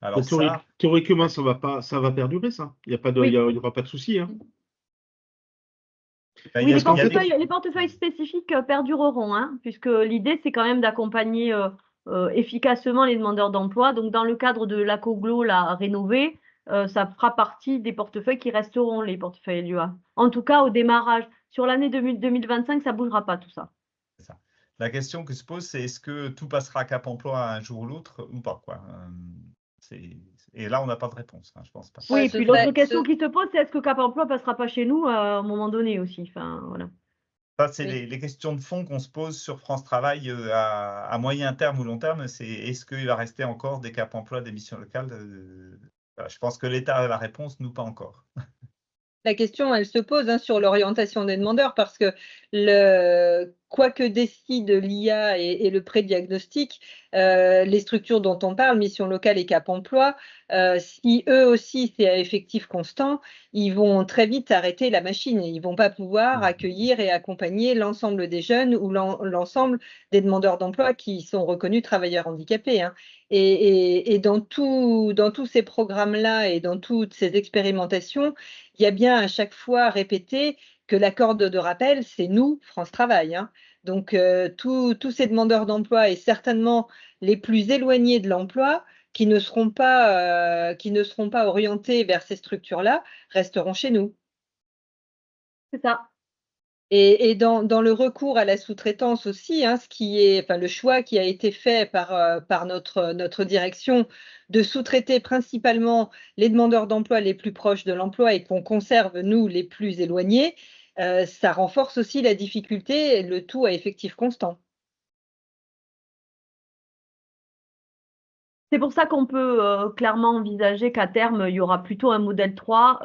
Alors ça, Théoriquement, ça va perdurer, ça. Il y aura pas de souci, hein. Oui, les portefeuilles spécifiques perdureront, hein, puisque l'idée, c'est quand même d'accompagner efficacement les demandeurs d'emploi. Donc, dans le cadre de la COGLO, la rénovée, ça fera partie des portefeuilles qui resteront, les portefeuilles LUA. En tout cas, au démarrage, sur l'année 2025, ça ne bougera pas tout ça. C'est ça. La question que se pose, c'est est-ce que tout passera à Cap emploi un jour ou l'autre ou pas, quoi. Et là, on n'a pas de réponse, hein, je pense pas. Oui, et puis l'autre question qui se pose, c'est est-ce que Cap emploi passera pas chez nous à un moment donné aussi. Enfin, voilà. Ça, c'est les questions de fond qu'on se pose sur France Travail à moyen terme ou long terme. C'est est-ce qu'il va rester encore des Cap emploi, des missions locales? Voilà, je pense que l'État a la réponse, nous pas encore. La question, elle se pose, hein, sur l'orientation des demandeurs, parce que quoi que décide l'IA et le pré-diagnostic, les structures dont on parle, Mission Locale et Cap Emploi, si eux aussi c'est à effectif constant, ils vont très vite arrêter la machine et ils vont pas pouvoir accueillir et accompagner l'ensemble des jeunes ou l'ensemble des demandeurs d'emploi qui sont reconnus travailleurs handicapés, hein. Et dans tous ces programmes-là et dans toutes ces expérimentations, il y a bien à chaque fois répété que la corde de rappel, c'est nous, France Travail, hein. Donc, tous ces demandeurs d'emploi et certainement les plus éloignés de l'emploi qui ne seront pas orientés vers ces structures-là resteront chez nous. C'est ça. Et dans le recours à la sous-traitance aussi, hein, le choix qui a été fait par notre direction de sous-traiter principalement les demandeurs d'emploi les plus proches de l'emploi et qu'on conserve, nous, les plus éloignés, ça renforce aussi la difficulté, le tout à effectif constant. C'est pour ça qu'on peut clairement envisager qu'à terme, il y aura plutôt un modèle 3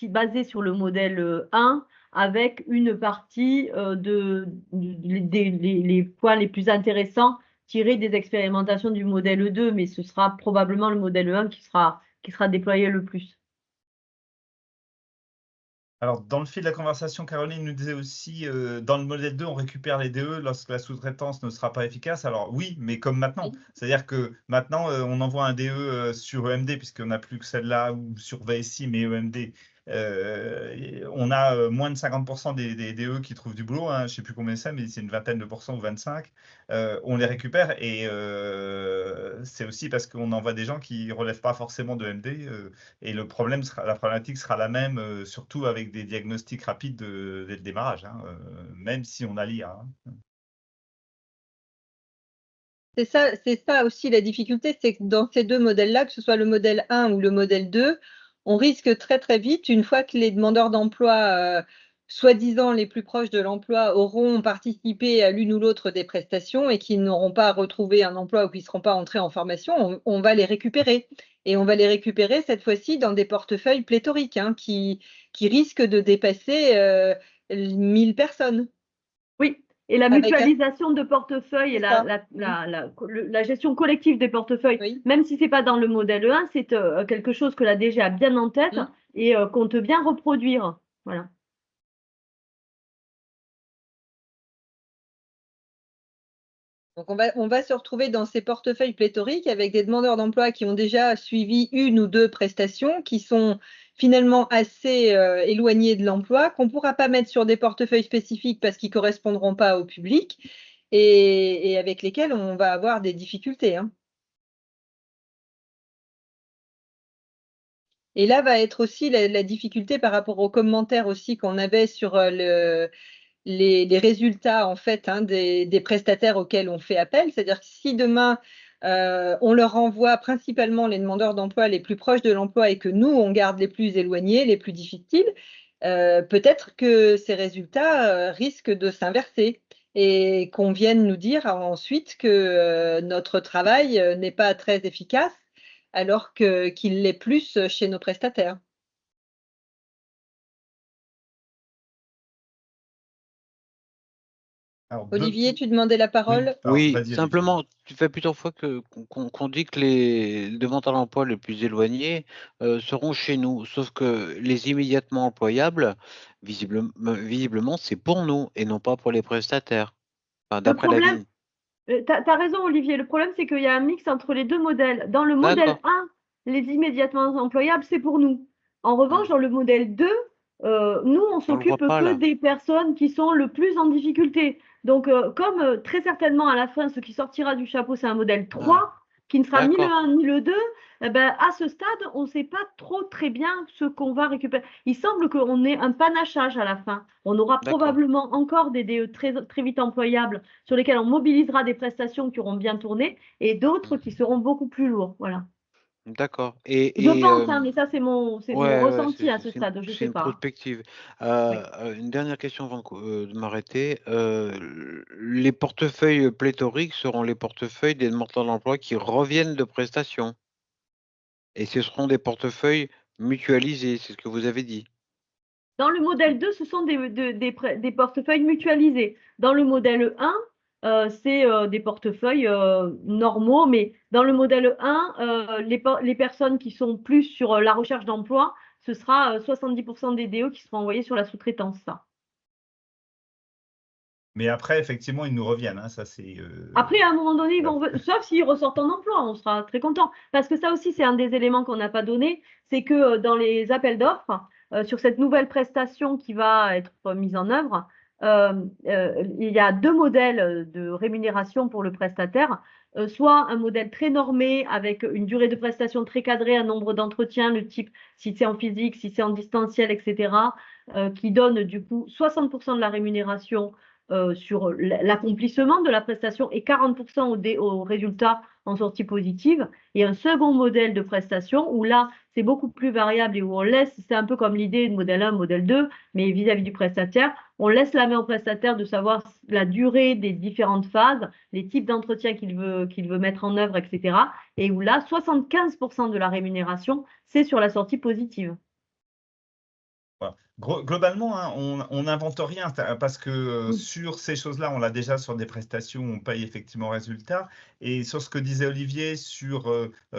basé sur le modèle 1, avec une partie les points les plus intéressants tirés des expérimentations du modèle 2, mais ce sera probablement le modèle 1 qui sera déployé le plus. Alors, dans le fil de la conversation, Caroline nous disait aussi, dans le modèle 2, on récupère les DE lorsque la sous-traitance ne sera pas efficace. Alors oui, mais comme maintenant. C'est-à-dire que maintenant, on envoie un DE sur EMD, puisqu'on n'a plus que celle-là, ou sur VSI, mais EMD. On a moins de 50% des DE qui trouvent du boulot. Hein, je ne sais plus combien c'est, mais c'est une vingtaine de pourcents ou 25. On les récupère et c'est aussi parce qu'on envoie des gens qui ne relèvent pas forcément de EMD. Et la problématique sera la même, surtout avec des diagnostics rapides dès le démarrage, hein, même si on a l'IA. Hein. C'est ça aussi la difficulté, c'est que dans ces deux modèles-là, que ce soit le modèle 1 ou le modèle 2, on risque très très vite, une fois que les demandeurs d'emploi, soi-disant les plus proches de l'emploi, auront participé à l'une ou l'autre des prestations et qui n'auront pas retrouvé un emploi ou qui ne seront pas entrés en formation, on va les récupérer. Et on va les récupérer cette fois-ci dans des portefeuilles pléthoriques, hein, qui risquent de dépasser 1000 personnes. Oui, et la mutualisation de portefeuille et la gestion collective des portefeuilles, Oui. même si ce n'est pas dans le modèle 1, c'est quelque chose que la DG a bien en tête et compte bien reproduire. Voilà. Donc, on va se retrouver dans ces portefeuilles pléthoriques avec des demandeurs d'emploi qui ont déjà suivi une ou deux prestations, qui sont finalement assez éloignés de l'emploi, qu'on ne pourra pas mettre sur des portefeuilles spécifiques parce qu'ils ne correspondront pas au public et avec lesquels on va avoir des difficultés. Hein. Et là va être aussi la difficulté par rapport aux commentaires aussi qu'on avait sur les résultats en fait, hein, des prestataires auxquels on fait appel. C'est-à-dire que si demain, on leur envoie principalement les demandeurs d'emploi les plus proches de l'emploi et que nous, on garde les plus éloignés, les plus difficiles, peut-être que ces résultats risquent de s'inverser et qu'on vienne nous dire ensuite que notre travail n'est pas très efficace alors qu'il l'est plus chez nos prestataires. Alors, Olivier, tu demandais la parole? Oui, vas-y, simplement, tu fais plusieurs fois qu'on dit que les demandeurs d'emploi les plus éloignés seront chez nous, sauf que les immédiatement employables, visiblement, c'est pour nous et non pas pour les prestataires, enfin, d'après la problème, ligne. tu as raison, Olivier. Le problème, c'est qu'il y a un mix entre les deux modèles. Dans le modèle D'accord. 1, les immédiatement employables, c'est pour nous. En revanche, dans le modèle 2, nous, on s'occupe voit pas, que là. des personnes qui sont le plus en difficulté. Donc, comme très certainement à la fin, ce qui sortira du chapeau, c'est un modèle 3, qui ne sera ni le D'accord. 1 ni le 2, eh ben, à ce stade, on ne sait pas trop très bien ce qu'on va récupérer. Il semble qu'on ait un panachage à la fin. On aura D'accord. probablement encore des DE très, très vite employables sur lesquels on mobilisera des prestations qui auront bien tourné et d'autres qui seront beaucoup plus lourds. Voilà. D'accord. Je pense, hein, mais ça, c'est mon ressenti à ce stade. Je ne c'est sais une pas. prospective. Oui. Une dernière question avant de m'arrêter. Les portefeuilles pléthoriques seront les portefeuilles des demandeurs d'emploi qui reviennent de prestations. Et ce seront des portefeuilles mutualisés, c'est ce que vous avez dit. Dans le modèle 2, ce sont des portefeuilles mutualisés. Dans le modèle 1, c'est des portefeuilles normaux, mais dans le modèle 1, les personnes qui sont plus sur la recherche d'emploi, ce sera 70% des DE qui seront envoyés sur la sous-traitance. Ça. Mais après, effectivement, ils nous reviennent. Hein, ça, c'est. Après, à un moment donné, sauf s'ils ressortent en emploi, on sera très content. Parce que ça aussi, c'est un des éléments qu'on n'a pas donné, c'est que dans les appels d'offres, sur cette nouvelle prestation qui va être mise en œuvre, il y a deux modèles de rémunération pour le prestataire. Soit un modèle très normé avec une durée de prestation très cadrée, un nombre d'entretiens, le type si c'est en physique, si c'est en distanciel, etc., qui donne du coup 60% de la rémunération sur l'accomplissement de la prestation et 40% au résultat en sortie positive. Et un second modèle de prestation où là, c'est beaucoup plus variable et où on laisse, c'est un peu comme l'idée de modèle 1, modèle 2, mais vis-à-vis du prestataire, on laisse la main au prestataire de savoir la durée des différentes phases, les types d'entretien qu'il veut mettre en œuvre, etc. Et où là, 75% de la rémunération, c'est sur la sortie positive. Voilà. Globalement, hein, on n'invente rien parce que Mm. sur ces choses-là, on l'a déjà sur des prestations, on paye effectivement résultat. Et sur ce que disait Olivier sur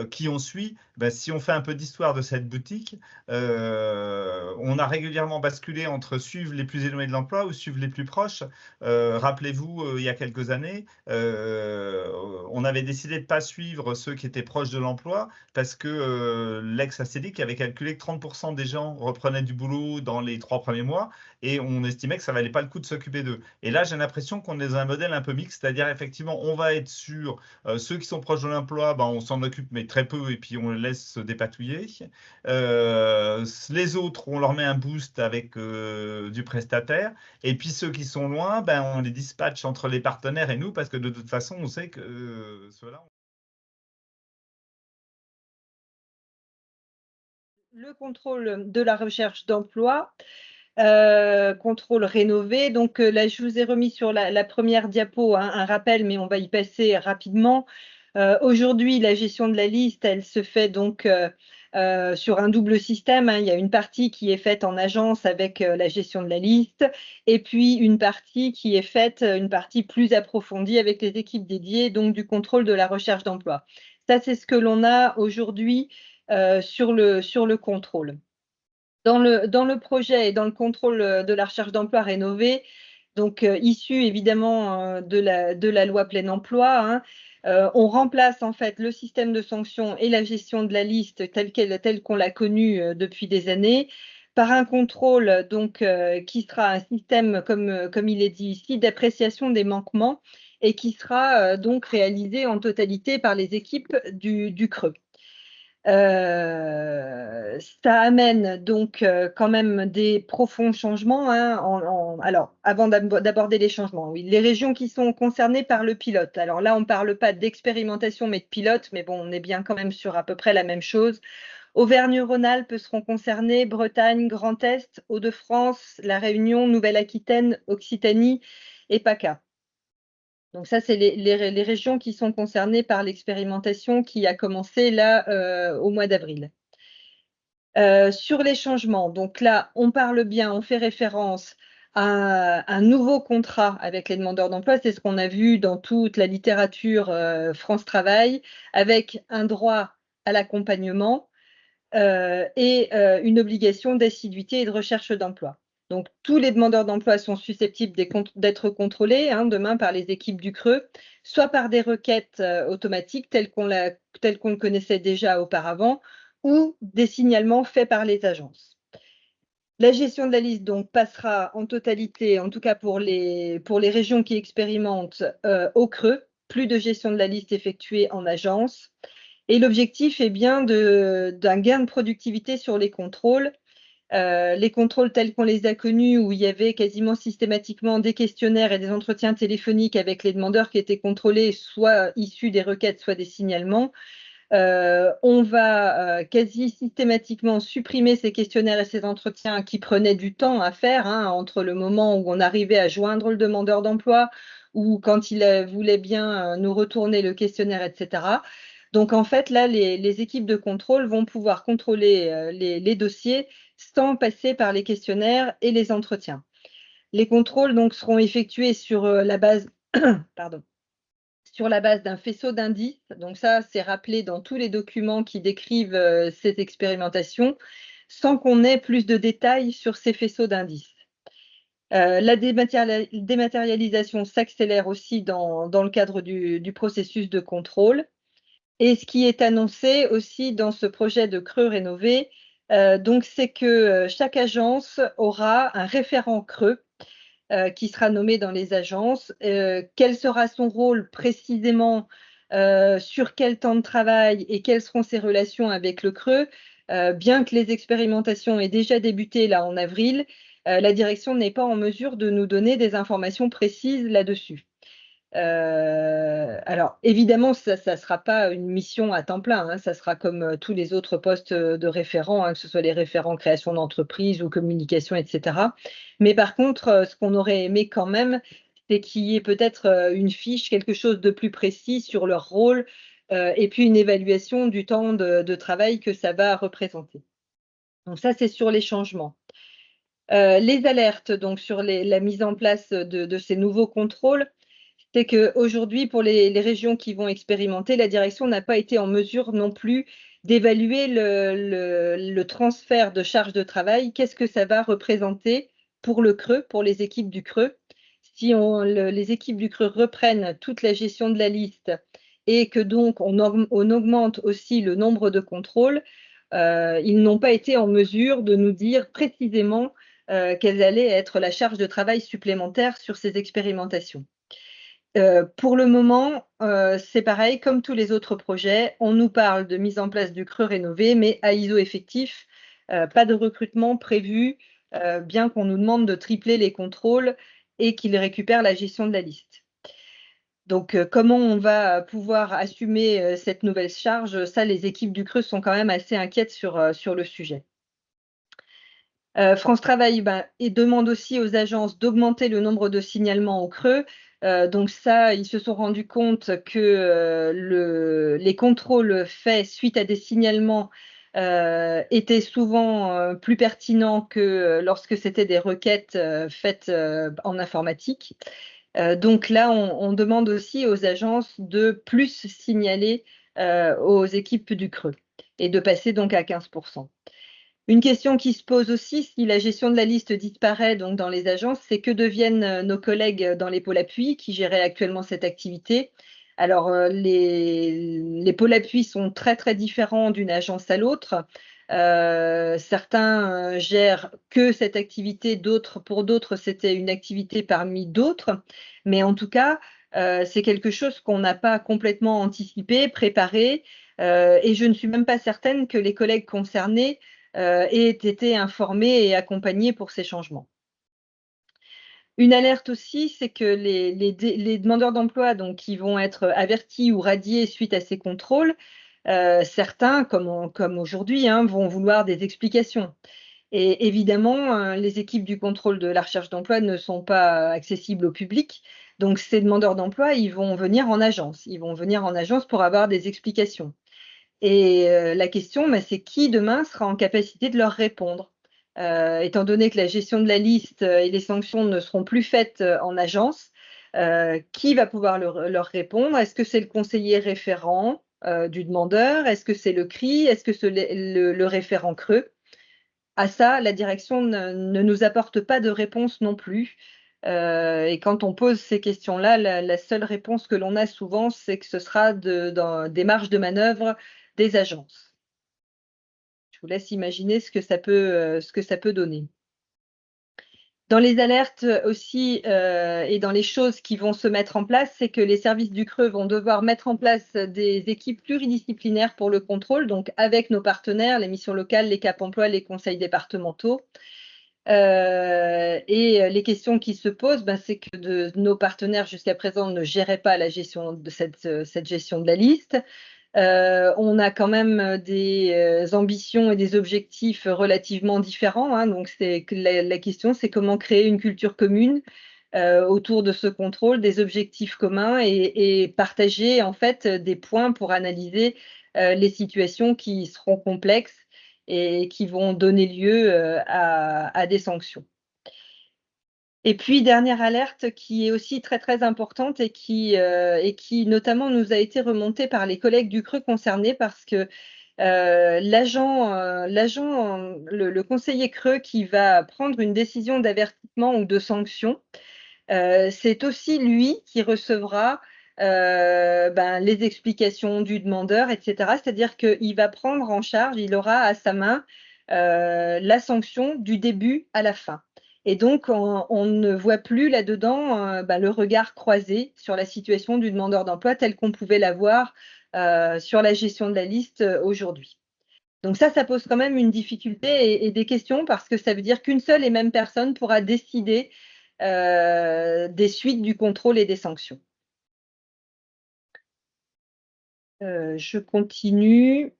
qui on suit, ben, si on fait un peu d'histoire de cette boutique, on a régulièrement basculé entre suivre les plus éloignés de l'emploi ou suivre les plus proches. Rappelez-vous, il y a quelques années, on avait décidé de ne pas suivre ceux qui étaient proches de l'emploi parce que l'ex-ACDIC avait calculé que 30% des gens reprenaient du boulot dans les 3 premiers mois et on estimait que ça valait pas le coup de s'occuper d'eux. Et là, j'ai l'impression qu'on est dans un modèle un peu mixte, c'est-à-dire effectivement, on va être sur ceux qui sont proches de l'emploi, ben, on s'en occupe mais très peu et puis on les laisse se dépatouiller. Les autres, on leur met un boost avec du prestataire et puis ceux qui sont loin, ben, on les dispatche entre les partenaires et nous parce que de toute façon, on sait que ceux-là. Le contrôle de la recherche d'emploi, contrôle rénové. Donc là, je vous ai remis sur la première diapo un rappel, mais on va y passer rapidement. Aujourd'hui, la gestion de la liste, elle se fait donc sur un double système, hein. Il y a une partie qui est faite en agence avec la gestion de la liste, et puis une partie qui est faite, une partie plus approfondie avec les équipes dédiées, donc du contrôle de la recherche d'emploi. Ça, c'est ce que l'on a aujourd'hui sur le contrôle. Dans le projet et dans le contrôle de la recherche d'emploi rénové, donc issu évidemment de la loi plein emploi, hein, on remplace en fait le système de sanctions et la gestion de la liste telle qu'on l'a connue depuis des années par un contrôle donc qui sera un système comme il est dit ici d'appréciation des manquements et qui sera donc réalisé en totalité par les équipes du CRE. Ça amène donc quand même des profonds changements, hein, alors, avant d'aborder les changements, oui, les régions qui sont concernées par le pilote. Alors là, on ne parle pas d'expérimentation, mais de pilote, mais bon, on est bien quand même sur à peu près la même chose. Auvergne-Rhône-Alpes seront concernées, Bretagne, Grand Est, Hauts-de-France, La Réunion, Nouvelle-Aquitaine, Occitanie et PACA. Donc ça, c'est les régions qui sont concernées par l'expérimentation qui a commencé là au mois d'avril. Sur les changements, donc là, on parle bien, on fait référence à un nouveau contrat avec les demandeurs d'emploi. C'est ce qu'on a vu dans toute la littérature France Travail, avec un droit à l'accompagnement et une obligation d'assiduité et de recherche d'emploi. Donc, tous les demandeurs d'emploi sont susceptibles d'être contrôlés demain par les équipes du CRE, soit par des requêtes automatiques telles qu'on le connaissait déjà auparavant, ou des signalements faits par les agences. La gestion de la liste donc passera en totalité, en tout cas pour les régions qui expérimentent, au CRE, plus de gestion de la liste effectuée en agence. Et l'objectif est bien d'un gain de productivité sur les contrôles tels qu'on les a connus, où il y avait quasiment systématiquement des questionnaires et des entretiens téléphoniques avec les demandeurs qui étaient contrôlés, soit issus des requêtes, soit des signalements. On va quasi systématiquement supprimer ces questionnaires et ces entretiens qui prenaient du temps à faire, entre le moment où on arrivait à joindre le demandeur d'emploi ou quand il voulait bien nous retourner le questionnaire, etc. Donc, en fait, là, les équipes de contrôle vont pouvoir contrôler les dossiers sans passer par les questionnaires et les entretiens. Les contrôles donc, seront effectués sur la base pardon, sur la base d'un faisceau d'indices. Donc ça, c'est rappelé dans tous les documents qui décrivent ces expérimentations, sans qu'on ait plus de détails sur ces faisceaux d'indices. La dématérialisation s'accélère aussi dans le cadre du processus de contrôle. Et ce qui est annoncé aussi dans ce projet de CRE rénové, donc c'est que chaque agence aura un référent CRE qui sera nommé dans les agences. Quel sera son rôle précisément, sur quel temps de travail et quelles seront ses relations avec le CRE. Bien que les expérimentations aient déjà débuté là en avril, la direction n'est pas en mesure de nous donner des informations précises là-dessus. Alors, évidemment, ça ne sera pas une mission à temps plein, ça sera comme tous les autres postes de référents, que ce soit les référents création d'entreprise ou communication, etc. Mais par contre, ce qu'on aurait aimé quand même, c'est qu'il y ait peut-être une fiche, quelque chose de plus précis sur leur rôle et puis une évaluation du temps de travail que ça va représenter. Donc ça, c'est sur les changements. Les alertes donc sur la mise en place de ces nouveaux contrôles, c'est qu'aujourd'hui, pour les régions qui vont expérimenter, la direction n'a pas été en mesure non plus d'évaluer le transfert de charge de travail. Qu'est-ce que ça va représenter pour le Creux, pour les équipes du Creux? Si les équipes du Creux reprennent toute la gestion de la liste et que donc on augmente aussi le nombre de contrôles, ils n'ont pas été en mesure de nous dire précisément quelle allait être la charge de travail supplémentaire sur ces expérimentations. Pour le moment, c'est pareil, comme tous les autres projets, on nous parle de mise en place du Creux rénové, mais à ISO effectif, pas de recrutement prévu, bien qu'on nous demande de tripler les contrôles et qu'ils récupèrent la gestion de la liste. Donc, comment on va pouvoir assumer cette nouvelle charge? Ça, les équipes du Creux sont quand même assez inquiètes sur le sujet. France Travail et demande aussi aux agences d'augmenter le nombre de signalements au Creux. Donc ça, ils se sont rendus compte que les contrôles faits suite à des signalements étaient souvent plus pertinents que lorsque c'était des requêtes faites en informatique. Donc là, on demande aussi aux agences de plus signaler aux équipes du Creux et de passer donc à 15%. Une question qui se pose aussi si la gestion de la liste disparaît donc dans les agences, c'est que deviennent nos collègues dans les pôles appui qui géraient actuellement cette activité. Alors, les pôles appui sont très, très différents d'une agence à l'autre. Certains gèrent que cette activité, pour d'autres, c'était une activité parmi d'autres. Mais en tout cas, c'est quelque chose qu'on n'a pas complètement anticipé, préparé. Et je ne suis même pas certaine que les collègues concernés aient été informés et accompagnés pour ces changements. Une alerte aussi, c'est que les demandeurs d'emploi donc, qui vont être avertis ou radiés suite à ces contrôles, certains, comme aujourd'hui, vont vouloir des explications. Et évidemment, les équipes du contrôle de la recherche d'emploi ne sont pas accessibles au public. Donc, ces demandeurs d'emploi, ils vont venir en agence. Ils vont venir en agence pour avoir des explications. Et la question, c'est qui demain sera en capacité de leur répondre? Étant donné que la gestion de la liste et les sanctions ne seront plus faites en agence, qui va pouvoir leur répondre? Est-ce que c'est le conseiller référent du demandeur? Est-ce que c'est le CRI? Est-ce que c'est le référent Creux? À ça, la direction ne nous apporte pas de réponse non plus. Et quand on pose ces questions-là, la seule réponse que l'on a souvent, c'est que ce sera dans des marges de manœuvre des agences. Je vous laisse imaginer ce que ça peut donner. Dans les alertes aussi et dans les choses qui vont se mettre en place, c'est que les services du Creux vont devoir mettre en place des équipes pluridisciplinaires pour le contrôle, donc avec nos partenaires, les missions locales, les Cap Emploi, les conseils départementaux. Et les questions qui se posent, c'est que nos partenaires jusqu'à présent ne géraient pas la gestion de cette gestion de la liste. On a quand même des ambitions et des objectifs relativement différents. Donc, la question, c'est comment créer une culture commune autour de ce contrôle, des objectifs communs et partager en fait des points pour analyser les situations qui seront complexes et qui vont donner lieu à des sanctions. Et puis, dernière alerte qui est aussi très, très importante et qui notamment nous a été remontée par les collègues du Creux concernés parce que le conseiller Creux qui va prendre une décision d'avertissement ou de sanction, c'est aussi lui qui recevra les explications du demandeur, etc. C'est-à-dire qu'il va prendre en charge, il aura à sa main la sanction du début à la fin. Et donc, on ne voit plus là-dedans le regard croisé sur la situation du demandeur d'emploi tel qu'on pouvait l'avoir sur la gestion de la liste aujourd'hui. Donc ça pose quand même une difficulté et des questions parce que ça veut dire qu'une seule et même personne pourra décider des suites du contrôle et des sanctions. Je continue.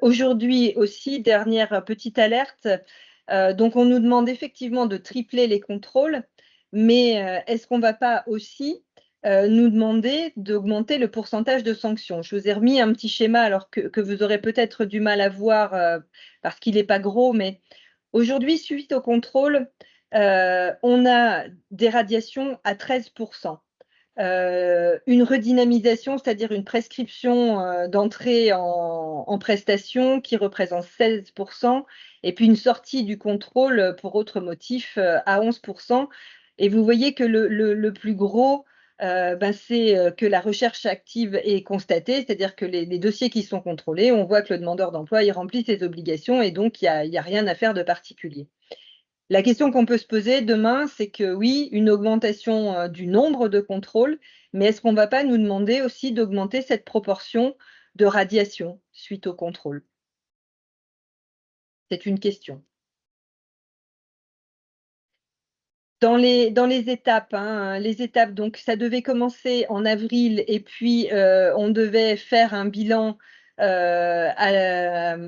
Aujourd'hui aussi, dernière petite alerte. Donc, on nous demande effectivement de tripler les contrôles, mais est-ce qu'on ne va pas aussi nous demander d'augmenter le pourcentage de sanctions? Je vous ai remis un petit schéma alors que vous aurez peut-être du mal à voir parce qu'il n'est pas gros, mais Aujourd'hui, suite au contrôle, on a des radiations à 13%. Une redynamisation, c'est-à-dire une prescription d'entrée en prestation qui représente 16%, et puis une sortie du contrôle pour autres motifs à 11%. Et vous voyez que le plus gros, c'est que la recherche active est constatée, c'est-à-dire que les dossiers qui sont contrôlés, on voit que le demandeur d'emploi il remplit ses obligations et donc il y a rien à faire de particulier. La question qu'on peut se poser demain, c'est que oui, une augmentation du nombre de contrôles, mais est-ce qu'on ne va pas nous demander aussi d'augmenter cette proportion de radiation suite au contrôle? C'est une question. Dans les étapes, hein, les étapes, donc ça devait commencer en avril et puis on devait faire un bilan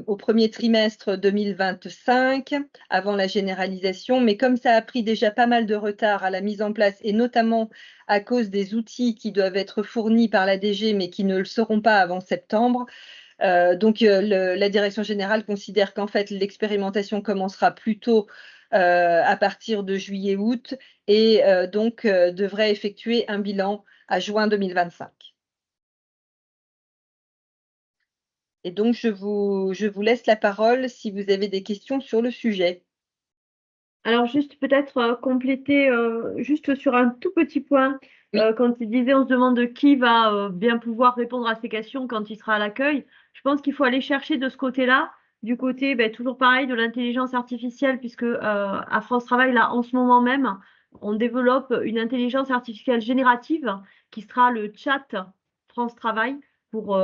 au premier trimestre 2025, avant la généralisation. Mais comme ça a pris déjà pas mal de retard à la mise en place, et notamment à cause des outils qui doivent être fournis par la DG, mais qui ne le seront pas avant septembre, la direction générale considère qu'en fait l'expérimentation commencera plutôt à partir de juillet-août et devrait effectuer un bilan à juin 2025. Et donc je vous laisse la parole si vous avez des questions sur le sujet. Alors, juste peut-être compléter juste sur un tout petit point. Oui. Quand il disait, on se demande qui va bien pouvoir répondre à ces questions quand il sera à l'accueil. Je pense qu'il faut aller chercher de ce côté-là, du côté toujours pareil de l'intelligence artificielle, puisque à France Travail, là, en ce moment même, on développe une intelligence artificielle générative qui sera le chat France Travail pour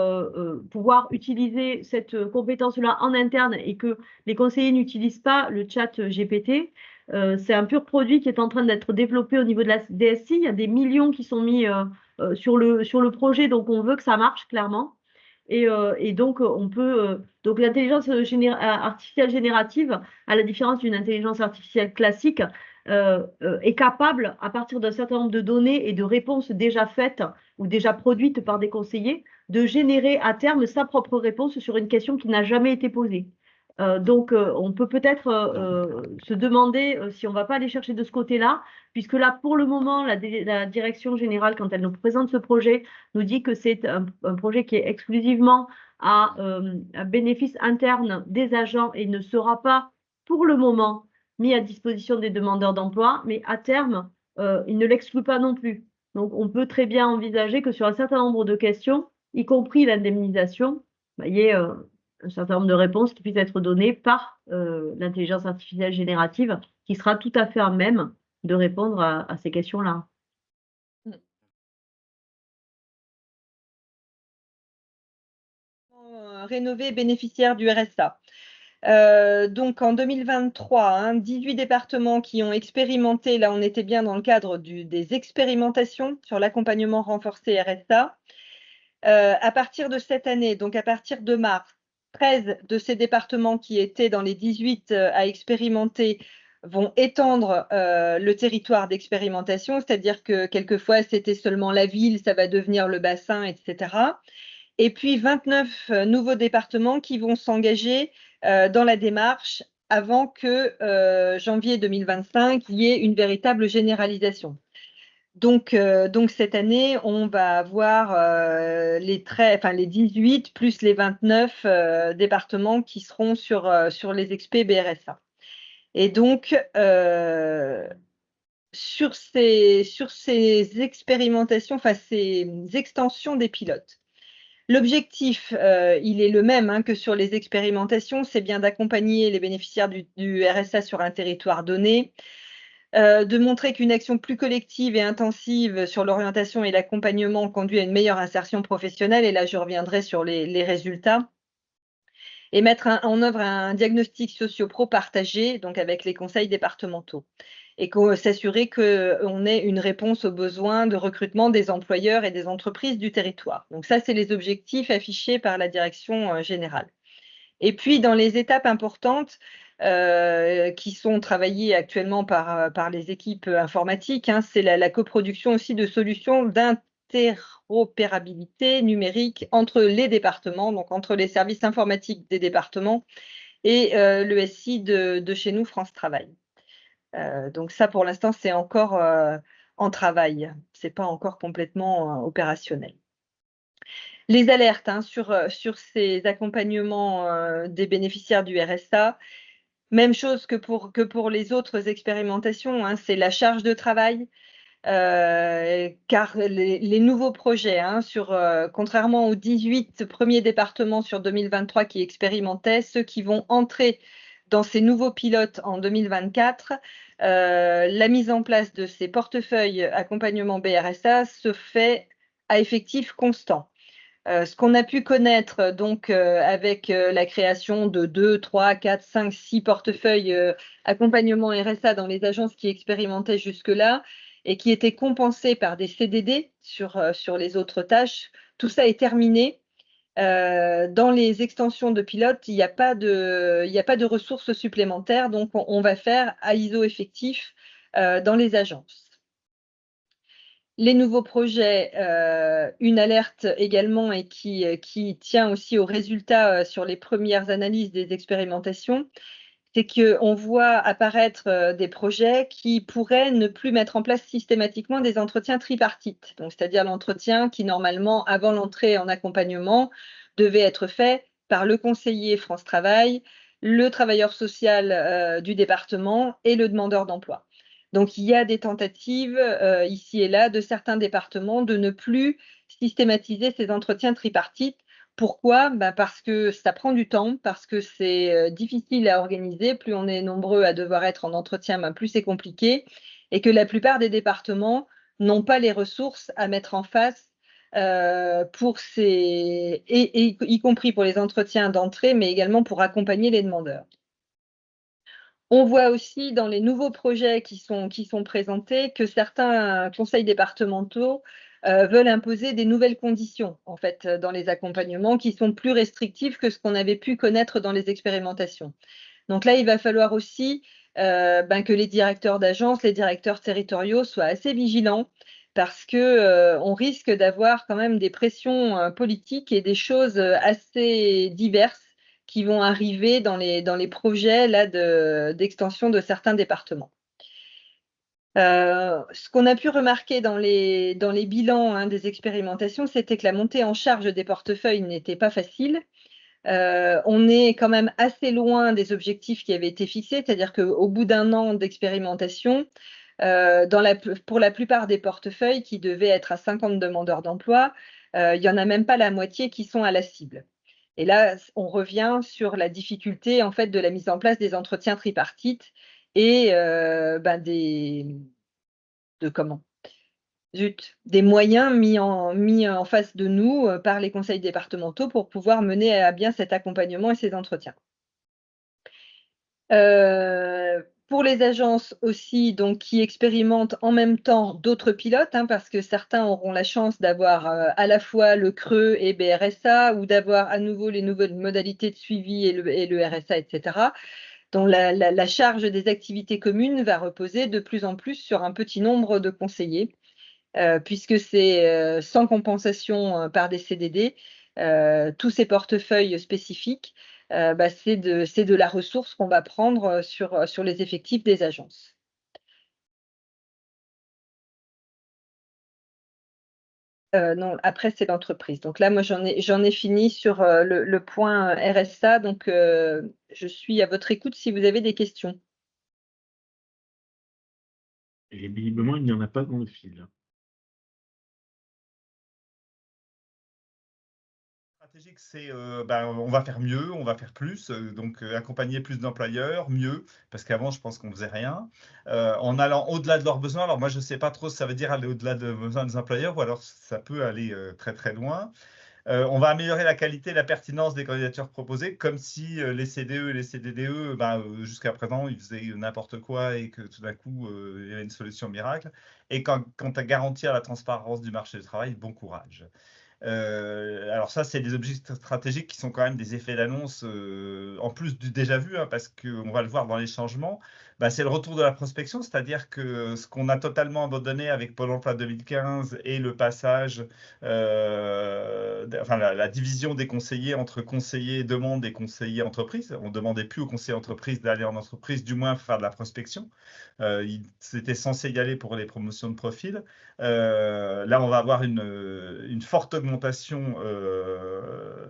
pouvoir utiliser cette compétence-là en interne et que les conseillers n'utilisent pas le chat GPT. C'est un pur produit qui est en train d'être développé au niveau de la DSI. Il y a des millions qui sont mis sur le projet, donc on veut que ça marche clairement. Et donc, on peut. Donc, l'intelligence artificielle générative, à la différence d'une intelligence artificielle classique, est capable, à partir d'un certain nombre de données et de réponses déjà faites ou déjà produites par des conseillers, de générer à terme sa propre réponse sur une question qui n'a jamais été posée. On peut peut-être se demander si on ne va pas aller chercher de ce côté-là, puisque là, pour le moment, la direction générale, quand elle nous présente ce projet, nous dit que c'est un projet qui est exclusivement à bénéfice interne des agents et ne sera pas, pour le moment, mis à disposition des demandeurs d'emploi, mais à terme, il ne l'exclut pas non plus. Donc, on peut très bien envisager que sur un certain nombre de questions, y compris l'indemnisation, il y ait un certain nombre de réponses qui puissent être données par l'intelligence artificielle générative, qui sera tout à fait à même de répondre à ces questions-là. Rénové bénéficiaires du RSA. Donc en 2023, 18 départements qui ont expérimenté, là on était bien dans le cadre des expérimentations sur l'accompagnement renforcé RSA. À partir de cette année, donc à partir de mars, 13 de ces départements qui étaient dans les 18 à expérimenter vont étendre le territoire d'expérimentation, c'est-à-dire que quelquefois c'était seulement la ville, ça va devenir le bassin, etc. Et puis 29 nouveaux départements qui vont s'engager dans la démarche avant que janvier 2025, il y ait une véritable généralisation. Donc cette année, on va avoir les 18 plus les 29 départements qui seront sur les expé BRSA. Et donc, sur ces expérimentations, ces extensions des pilotes, l'objectif, il est le même que sur les expérimentations, c'est bien d'accompagner les bénéficiaires du RSA sur un territoire donné, de montrer qu'une action plus collective et intensive sur l'orientation et l'accompagnement conduit à une meilleure insertion professionnelle, et là je reviendrai sur les résultats, et mettre en œuvre un diagnostic socio-pro partagé, donc avec les conseils départementaux, et s'assurer qu'on ait une réponse aux besoins de recrutement des employeurs et des entreprises du territoire. Donc ça, c'est les objectifs affichés par la direction générale. Et puis, dans les étapes importantes qui sont travaillées actuellement par les équipes informatiques, c'est la coproduction aussi de solutions d'interopérabilité numérique entre les départements, donc entre les services informatiques des départements et le SI de chez nous, France Travail. Donc ça, pour l'instant, c'est encore en travail. C'est pas encore complètement opérationnel. Les alertes sur ces accompagnements des bénéficiaires du RSA, même chose que pour les autres expérimentations, c'est la charge de travail. Car les nouveaux projets, contrairement aux 18 premiers départements sur 2023 qui expérimentaient, ceux qui vont entrer dans ces nouveaux pilotes en 2024, la mise en place de ces portefeuilles accompagnement BRSA se fait à effectif constant. Ce qu'on a pu connaître donc avec la création de 2, 3, 4, 5, 6 portefeuilles accompagnement RSA dans les agences qui expérimentaient jusque-là et qui étaient compensés par des CDD sur les autres tâches, tout ça est terminé. Dans les extensions de pilotes, il n'y a pas de ressources supplémentaires, donc on va faire à ISO effectif dans les agences. Les nouveaux projets, une alerte également et qui tient aussi aux résultats sur les premières analyses des expérimentations, c'est qu'on voit apparaître des projets qui pourraient ne plus mettre en place systématiquement des entretiens tripartites. Donc, c'est-à-dire l'entretien qui, normalement, avant l'entrée en accompagnement, devait être fait par le conseiller France Travail, le travailleur social du département et le demandeur d'emploi. Donc, il y a des tentatives ici et là de certains départements de ne plus systématiser ces entretiens tripartites. Pourquoi? Parce que ça prend du temps, parce que c'est difficile à organiser. Plus on est nombreux à devoir être en entretien, plus c'est compliqué. Et que la plupart des départements n'ont pas les ressources à mettre en face pour y compris pour les entretiens d'entrée, mais également pour accompagner les demandeurs. On voit aussi dans les nouveaux projets qui sont présentés que certains conseils départementaux veulent imposer des nouvelles conditions en fait dans les accompagnements qui sont plus restrictives que ce qu'on avait pu connaître dans les expérimentations. Donc là, il va falloir aussi que les directeurs d'agence, les directeurs territoriaux soient assez vigilants parce que on risque d'avoir quand même des pressions politiques et des choses assez diverses qui vont arriver dans les projets là d'extension de certains départements. Ce qu'on a pu remarquer dans les bilans des expérimentations, c'était que la montée en charge des portefeuilles n'était pas facile. On est quand même assez loin des objectifs qui avaient été fixés, c'est-à-dire qu'au bout d'un an d'expérimentation, pour la plupart des portefeuilles qui devaient être à 50 demandeurs d'emploi, il n'y en a même pas la moitié qui sont à la cible. Et là, on revient sur la difficulté en fait de la mise en place des entretiens tripartites et des moyens mis en face de nous par les conseils départementaux pour pouvoir mener à bien cet accompagnement et ces entretiens. Pour les agences aussi, donc, qui expérimentent en même temps d'autres pilotes, parce que certains auront la chance d'avoir à la fois le CRE et BRSA ou d'avoir à nouveau les nouvelles modalités de suivi et le RSA, etc. Donc, la charge des activités communes va reposer de plus en plus sur un petit nombre de conseillers, puisque c'est sans compensation par des CDD, tous ces portefeuilles spécifiques. C'est de la ressource qu'on va prendre sur les effectifs des agences. Non, après, c'est l'entreprise. Donc là, moi, j'en ai fini sur le point RSA. Donc, je suis à votre écoute si vous avez des questions. Et visiblement, il n'y en a pas dans le fil. Stratégique, c'est on va faire mieux, on va faire plus, donc accompagner plus d'employeurs, mieux, parce qu'avant, je pense qu'on ne faisait rien, en allant au-delà de leurs besoins. Alors moi, je ne sais pas trop si ça veut dire aller au-delà des besoins des employeurs, ou alors ça peut aller très très loin. On va améliorer la qualité et la pertinence des candidatures proposées, comme si les CDE et les CDDE, jusqu'à présent, ils faisaient n'importe quoi et que tout d'un coup, il y avait une solution miracle. Et quant à garantir la transparence du marché du travail, bon courage. Alors ça, c'est des objectifs stratégiques qui sont quand même des effets d'annonce, en plus du déjà vu, parce qu'on va le voir dans les changements. Bah, c'est le retour de la prospection, c'est-à-dire que ce qu'on a totalement abandonné avec Pôle emploi 2015 et le passage, enfin la division des conseillers entre conseillers demande et conseillers entreprise. On ne demandait plus aux conseillers entreprise d'aller en entreprise, du moins faire de la prospection. C'était censé y aller pour les promotions de profil. Là, on va avoir une forte augmentation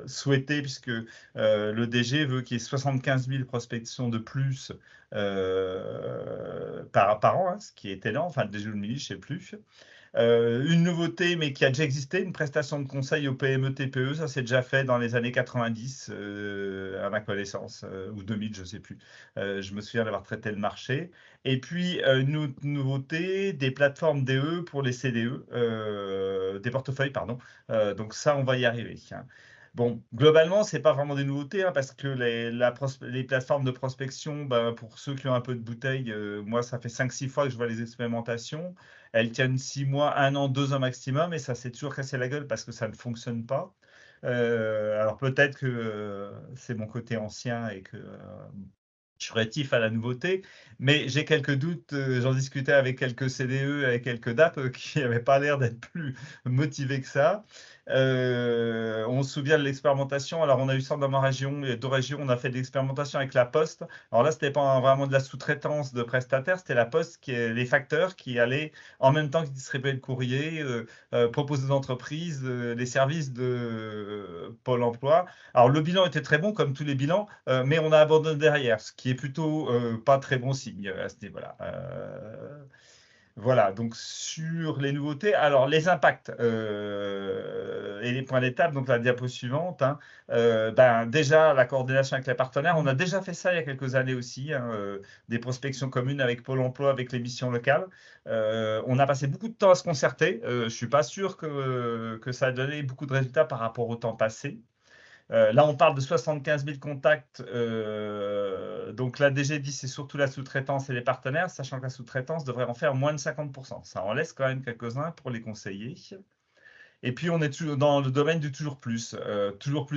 souhaitée puisque le DG veut qu'il y ait 75 000 prospections de plus par an, hein, ce qui est énorme, enfin le DG ou le mini, je ne sais plus. Une nouveauté, mais qui a déjà existé, une prestation de conseil aux PME TPE, ça s'est déjà fait dans les années 90, à ma connaissance, ou 2000, je ne sais plus. Je me souviens d'avoir traité le marché. Et puis, une autre nouveauté, des plateformes DE pour les CDE, des portefeuilles, pardon. Donc ça, on va y arriver, hein. Bon, globalement, ce n'est pas vraiment des nouveautés, hein, parce que les plateformes de prospection, ben, pour ceux qui ont un peu de bouteille, moi, ça fait 5-6 fois que je vois les expérimentations. Elles tiennent 6 mois, 1 an, 2 ans maximum, et ça s'est toujours cassé la gueule parce que ça ne fonctionne pas. Alors peut-être que c'est mon côté ancien et que je suis rétif à la nouveauté, mais j'ai quelques doutes. J'en discutais avec quelques CDE, avec quelques DAP qui n'avaient pas l'air d'être plus motivés que ça. On se souvient de l'expérimentation. Alors, on a eu ça dans ma région et 2 régions. On a fait de l'expérimentation avec la Poste. Alors là, c'était pas vraiment de la sous-traitance de prestataires, c'était la Poste les facteurs qui allaient en même temps qu'ils distribuaient le courrier, proposer aux entreprises les services de Pôle emploi. Alors, le bilan était très bon, comme tous les bilans, mais on a abandonné derrière, ce qui est plutôt pas très bon signe à ce niveau-là. Voilà, donc sur les nouveautés, alors les impacts et les points d'étape, donc la diapo suivante, hein, ben, déjà la coordination avec les partenaires, on a déjà fait ça il y a quelques années aussi, hein, des prospections communes avec Pôle emploi, avec les missions locales. On a passé beaucoup de temps à se concerter, je ne suis pas sûr que ça a donné beaucoup de résultats par rapport au temps passé. Là, on parle de 75 000 contacts. Donc, la DG dit c'est surtout la sous-traitance et les partenaires, sachant que la sous-traitance devrait en faire moins de 50%. Ça en laisse quand même quelques-uns pour les conseillers. Et puis, on est toujours dans le domaine du toujours plus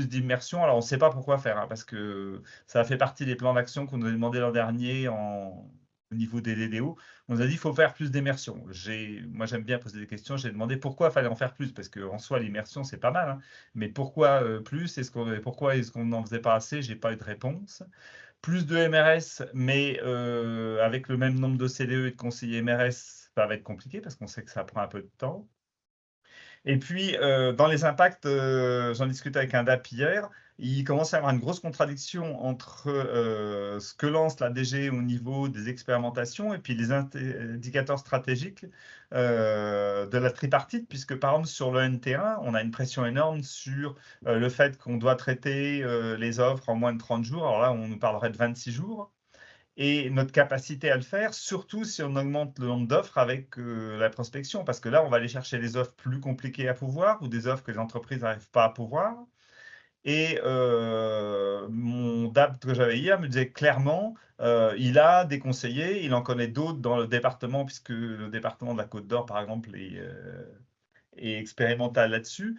d'immersion. Alors, on ne sait pas pourquoi faire, hein, parce que ça fait partie des plans d'action qu'on nous a demandé l'an dernier au niveau des DDO. On nous a dit qu'il faut faire plus d'immersion. Moi, j'aime bien poser des questions. J'ai demandé pourquoi il fallait en faire plus, parce qu'en soi, l'immersion, c'est pas mal, hein. Mais pourquoi plus? Pourquoi est-ce qu'on n'en faisait pas assez? Je n'ai pas eu de réponse. Plus de MRS, mais avec le même nombre de CDE et de conseillers MRS, ça va être compliqué parce qu'on sait que ça prend un peu de temps. Et puis, dans les impacts, j'en discutais avec un DAP hier, il commence à y avoir une grosse contradiction entre ce que lance la DG au niveau des expérimentations et puis les indicateurs stratégiques de la tripartite, puisque par exemple sur le NT1, on a une pression énorme sur le fait qu'on doit traiter les offres en moins de 30 jours. Alors là, on nous parlerait de 26 jours. Et notre capacité à le faire, surtout si on augmente le nombre d'offres avec la prospection, parce que là, on va aller chercher des offres plus compliquées à pouvoir ou des offres que les entreprises n'arrivent pas à pouvoir. Et mon DAP que j'avais hier me disait clairement, il a des conseillers, il en connaît d'autres dans le département, puisque le département de la Côte d'Or, par exemple, et expérimental là-dessus,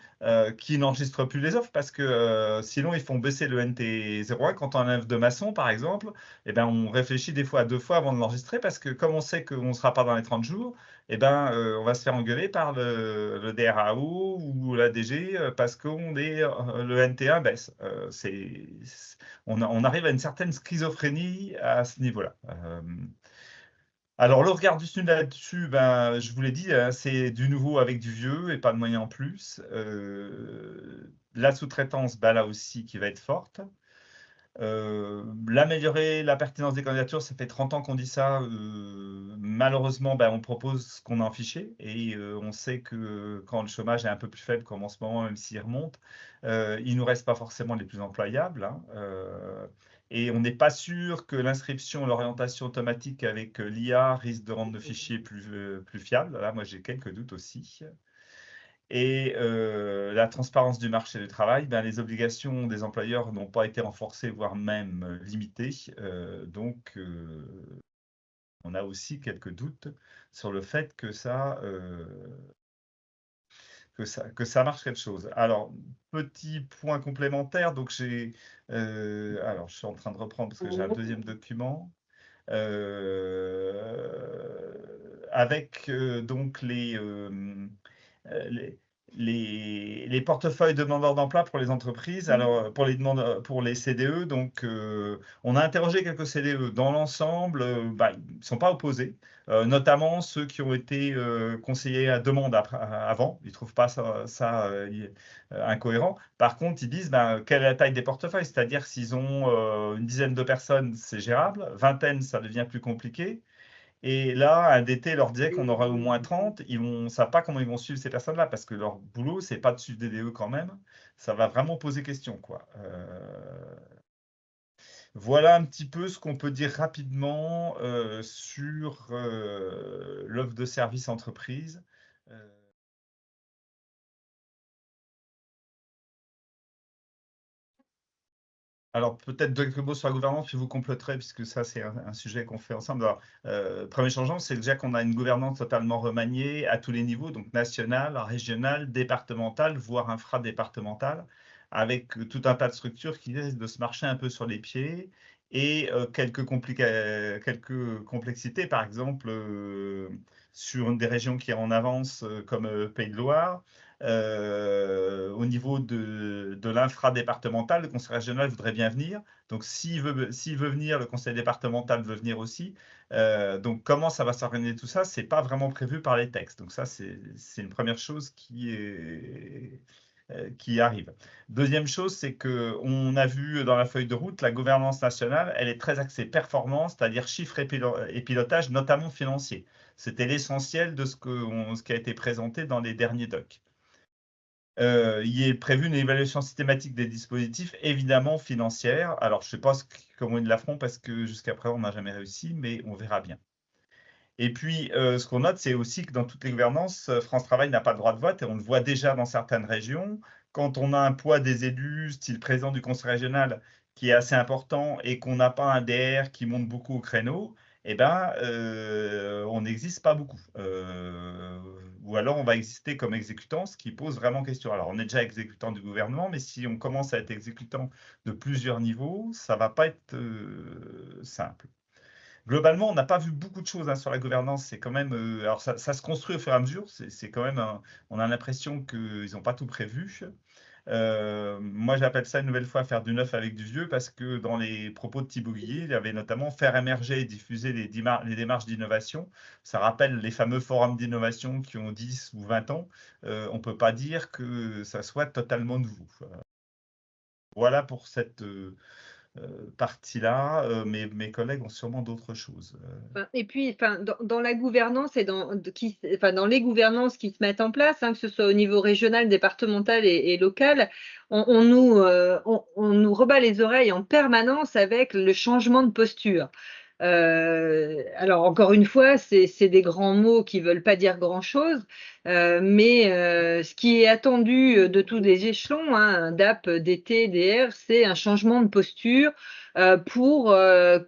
qui n'enregistrent plus les offres parce que sinon ils font baisser le NT01. Quand on enlève de maçon, par exemple, eh ben, on réfléchit des fois à 2 fois avant de l'enregistrer parce que comme on sait qu'on ne sera pas dans les 30 jours, eh ben, on va se faire engueuler par le DRAO ou la DG parce que le NT1 baisse. On arrive à une certaine schizophrénie à ce niveau-là. Alors, le regard du Sud là-dessus, ben, je vous l'ai dit, c'est du nouveau avec du vieux et pas de moyens en plus. La sous-traitance, ben, là aussi, qui va être forte. L'améliorer la pertinence des candidatures, ça fait 30 ans qu'on dit ça. Malheureusement, ben, on propose ce qu'on a en fichier et on sait que quand le chômage est un peu plus faible, comme en ce moment, même s'il remonte, il ne nous reste pas forcément les plus employables, hein. Et on n'est pas sûr que l'inscription, l'orientation automatique avec l'IA risque de rendre nos fichiers plus fiables. Là, moi, j'ai quelques doutes aussi. Et la transparence du marché du travail, ben, les obligations des employeurs n'ont pas été renforcées, voire même limitées. Donc, on a aussi quelques doutes sur le fait que ça marche quelque chose. Alors, petit point complémentaire, donc alors je suis en train de reprendre parce que j'ai un deuxième document. avec donc les, les portefeuilles demandeurs d'emploi pour les entreprises, alors pour les CDE, donc on a interrogé quelques CDE. Dans l'ensemble, ils ne sont pas opposés, notamment ceux qui ont été conseillers à demande avant. Ils ne trouvent pas ça incohérent. Par contre, ils disent quelle est la taille des portefeuilles, c'est-à-dire s'ils ont une dizaine de personnes, c'est gérable, vingtaine, ça devient plus compliqué. Et là, un DT leur disait qu'on aurait au moins 30. Ils ne savent pas comment ils vont suivre ces personnes-là parce que leur boulot, c'est pas de suivre des DE quand même. Ça va vraiment poser question, quoi. Voilà un petit peu ce qu'on peut dire rapidement sur l'offre de service entreprise. Alors, peut-être quelques mots sur la gouvernance, puis vous compléterez, puisque ça, c'est un sujet qu'on fait ensemble. Alors, premier changement, c'est déjà qu'on a une gouvernance totalement remaniée à tous les niveaux, donc nationale, régionale, départementale, voire infradépartementale, avec tout un tas de structures qui risquent de se marcher un peu sur les pieds et quelques complexités, par exemple, sur une des régions qui est en avance, comme Pays de Loire. Au niveau de l'infradépartemental, le conseil régional voudrait bien venir. Donc, s'il veut venir, le conseil départemental veut venir aussi. Donc, comment ça va s'organiser tout ça? C'est pas vraiment prévu par les textes. Donc, ça, c'est une première chose qui arrive. Deuxième chose, c'est qu'on a vu dans la feuille de route, la gouvernance nationale, elle est très axée performance, c'est-à-dire chiffres et pilotage, notamment financier. C'était l'essentiel de ce qui a été présenté dans les derniers docs. Il est prévu une évaluation systématique des dispositifs, évidemment financière. Alors, je ne sais pas comment ils la feront parce que jusqu'à présent, on n'a jamais réussi, mais on verra bien. Et puis, ce qu'on note, c'est aussi que dans toutes les gouvernances, France Travail n'a pas le droit de vote et on le voit déjà dans certaines régions. Quand on a un poids des élus, style président du conseil régional, qui est assez important et qu'on n'a pas un DR qui monte beaucoup au créneau, eh ben, on n'existe pas beaucoup. Ou alors, on va exister comme exécutant, ce qui pose vraiment question. Alors, on est déjà exécutant du gouvernement, mais si on commence à être exécutant de plusieurs niveaux, ça ne va pas être simple. Globalement, on n'a pas vu beaucoup de choses sur la gouvernance. C'est quand même, alors ça se construit au fur et à mesure. C'est quand même, on a l'impression qu'ils n'ont pas tout prévu. Moi, j'appelle ça une nouvelle fois faire du neuf avec du vieux parce que dans les propos de Thibaut Guillet, il y avait notamment faire émerger et diffuser les démarches d'innovation. Ça rappelle les fameux forums d'innovation qui ont 10 ou 20 ans. On ne peut pas dire que ça soit totalement nouveau. Voilà pour cette partie-là, mes collègues ont sûrement d'autres choses. Et puis, dans la gouvernance et dans les gouvernances qui se mettent en place, que ce soit au niveau régional, départemental et local, on nous rebat les oreilles en permanence avec le changement de posture. Alors, encore une fois, c'est des grands mots qui ne veulent pas dire grand-chose, mais ce qui est attendu de tous les échelons, DAP, DT, DR, c'est un changement de posture pour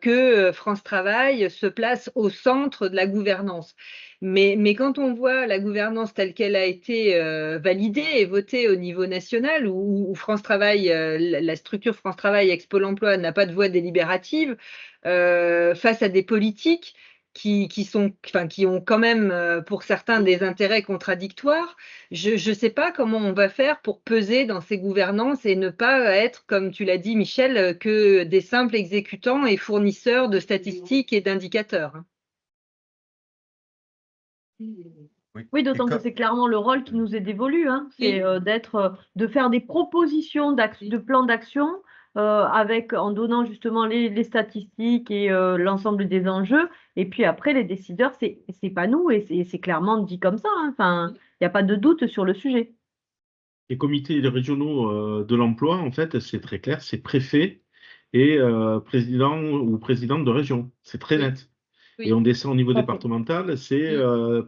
que France Travail se place au centre de la gouvernance. Mais quand on voit la gouvernance telle qu'elle a été validée et votée au niveau national, où France Travail, la structure France Travail ex Pôle emploi n'a pas de voix délibérative, face à des politiques qui ont quand même pour certains des intérêts contradictoires, je ne sais pas comment on va faire pour peser dans ces gouvernances et ne pas être, comme tu l'as dit Michel, que des simples exécutants et fournisseurs de statistiques et d'indicateurs. Oui, d'autant que c'est clairement le rôle qui nous est dévolu, c'est de faire des propositions de plans d'action en donnant justement les statistiques et l'ensemble des enjeux. Et puis après, les décideurs, c'est pas nous et c'est clairement dit comme ça. Enfin, il n'y a pas de doute sur le sujet. Les comités régionaux de l'emploi, en fait, c'est très clair, c'est préfet et président ou présidente de région. C'est très net. Oui. Et on descend au niveau départemental, c'est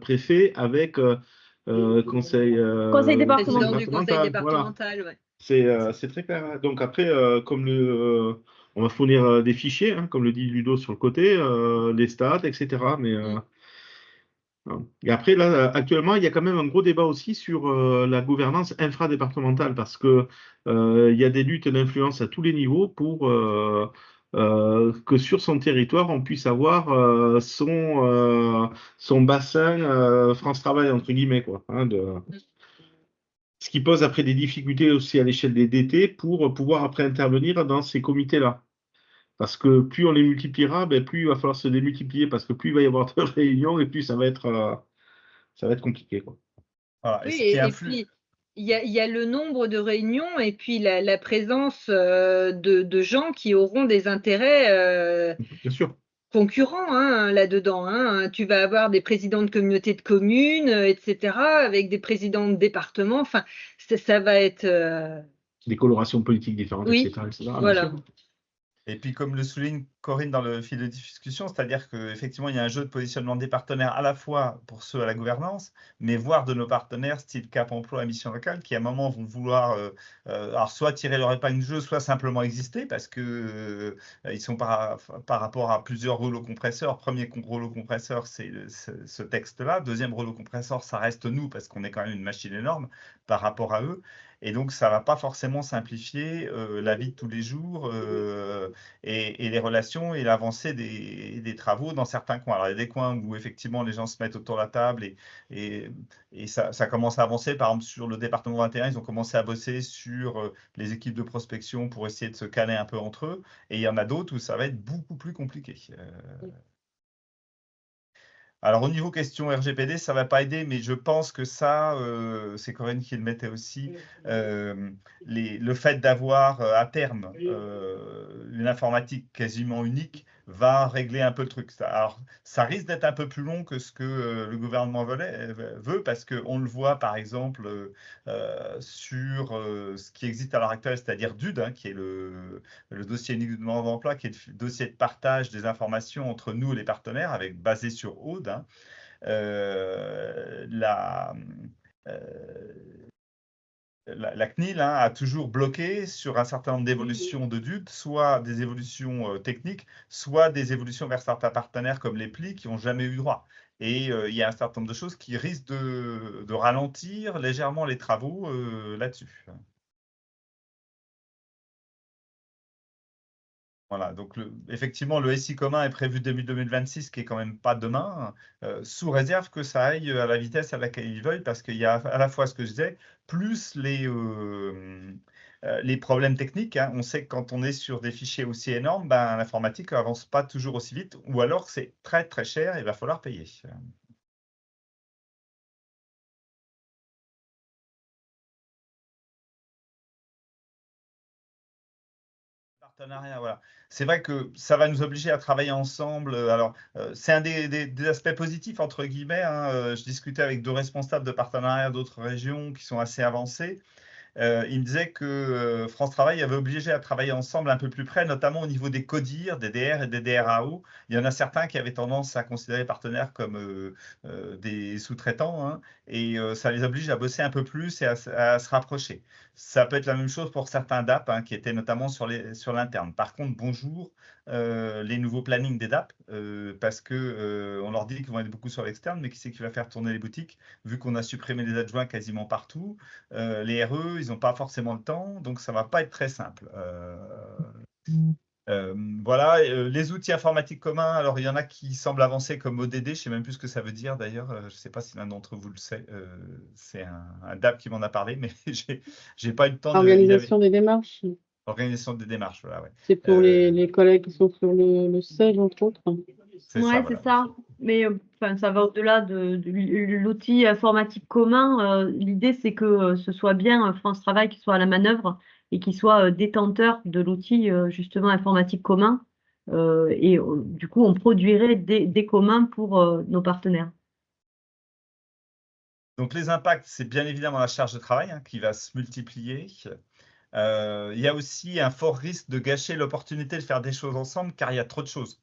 préfet avec conseil départemental. Président du conseil départemental, voilà. C'est très clair. Donc après, comme on va fournir des fichiers, comme le dit Ludo sur le côté, les stats, etc. Mais et après, là, actuellement, il y a quand même un gros débat aussi sur la gouvernance infradépartementale parce que il y a des luttes d'influence à tous les niveaux pour que sur son territoire, on puisse avoir son bassin France Travail, entre guillemets, quoi, hein, ce qui pose après des difficultés aussi à l'échelle des DT pour pouvoir après intervenir dans ces comités-là. Parce que plus on les multipliera, ben, plus il va falloir se démultiplier, parce que plus il va y avoir de réunions et plus ça va être compliqué, quoi. Voilà. Et Oui, ce qui et influe. puis il y a le nombre de réunions et puis la présence de gens qui auront des intérêts Bien sûr. concurrents hein, là-dedans. Hein. Tu vas avoir des présidents de communautés de communes, etc., avec des présidents de départements. Enfin, ça va être. Des colorations politiques différentes, Oui, etc., etc., bien voilà. sûr. Et puis, comme le souligne Corinne dans le fil de discussion, c'est-à-dire qu'effectivement, il y a un jeu de positionnement des partenaires à la fois pour ceux à la gouvernance, mais voire de nos partenaires, style Cap Emploi et Mission Locale, qui à un moment vont vouloir alors soit tirer leur épingle du jeu, soit simplement exister, parce que ils sont par rapport à plusieurs rouleaux compresseurs. Premier rouleau compresseur, c'est ce texte-là. Deuxième rouleau compresseur, ça reste nous, parce qu'on est quand même une machine énorme par rapport à eux. Et donc, ça ne va pas forcément simplifier la vie de tous les jours et les relations et l'avancée des travaux dans certains coins. Alors, il y a des coins où effectivement les gens se mettent autour de la table et ça commence à avancer. Par exemple, sur le département 21, ils ont commencé à bosser sur les équipes de prospection pour essayer de se caler un peu entre eux. Et il y en a d'autres où ça va être beaucoup plus compliqué. Alors, au niveau question RGPD, ça ne va pas aider, mais je pense que ça, c'est Corinne qui le mettait aussi, le fait d'avoir à terme une informatique quasiment unique va régler un peu le truc. Alors, ça risque d'être un peu plus long que ce que le gouvernement veut, parce qu'on le voit par exemple sur ce qui existe à l'heure actuelle, c'est-à-dire DUD, hein, qui est le dossier unique de demande d'emploi, qui est le dossier de partage des informations entre nous et les partenaires, basé sur Aude. Hein. Euh, la, euh, la CNIL hein, a toujours bloqué sur un certain nombre d'évolutions de DUD, soit des évolutions techniques, soit des évolutions vers certains partenaires comme les plis qui n'ont jamais eu droit. Et il y a un certain nombre de choses qui risquent de ralentir légèrement les travaux là-dessus. Voilà, donc effectivement, le SI commun est prévu début 2026, qui est quand même pas demain, sous réserve que ça aille à la vitesse à laquelle ils veulent, parce qu'il y a à la fois ce que je disais, plus les problèmes techniques. Hein. On sait que quand on est sur des fichiers aussi énormes, ben, l'informatique avance pas toujours aussi vite, ou alors c'est très très cher et il va falloir payer. Partenariat, voilà. C'est vrai que ça va nous obliger à travailler ensemble. Alors, c'est un des aspects positifs, entre guillemets. Hein. Je discutais avec 2 responsables de partenariat d'autres régions qui sont assez avancés. Il me disait que France Travail avait obligé à travailler ensemble un peu plus près, notamment au niveau des CODIR, des DR et des DRAO. Il y en a certains qui avaient tendance à considérer les partenaires comme des sous-traitants, hein, et ça les oblige à bosser un peu plus et à se rapprocher. Ça peut être la même chose pour certains DAP, hein, qui étaient notamment sur l'interne. Par contre, bonjour, les nouveaux plannings des DAP, parce que on leur dit qu'ils vont être beaucoup sur l'externe, mais qui c'est qui va faire tourner les boutiques, vu qu'on a supprimé les adjoints quasiment partout. Les RE, ils n'ont pas forcément le temps, donc ça ne va pas être très simple. Voilà, les outils informatiques communs, alors il y en a qui semblent avancer comme ODD, je ne sais même plus ce que ça veut dire d'ailleurs, je ne sais pas si l'un d'entre vous le sait, c'est un DAP qui m'en a parlé, mais j'ai pas eu le temps de... Organisation des démarches. Organisation des démarches, voilà, ouais. C'est pour les collègues qui sont sur le SEG, entre autres. C'est Ouais, ça, c'est voilà. ça. Mais enfin, ça va au-delà de l'outil informatique commun. L'idée, c'est que ce soit bien France Travail qui soit à la manœuvre et qui soit détenteur de l'outil justement informatique commun. Et du coup, on produirait des communs pour nos partenaires. Donc les impacts, c'est bien évidemment la charge de travail hein, qui va se multiplier. Il y a aussi un fort risque de gâcher l'opportunité de faire des choses ensemble car il y a trop de choses.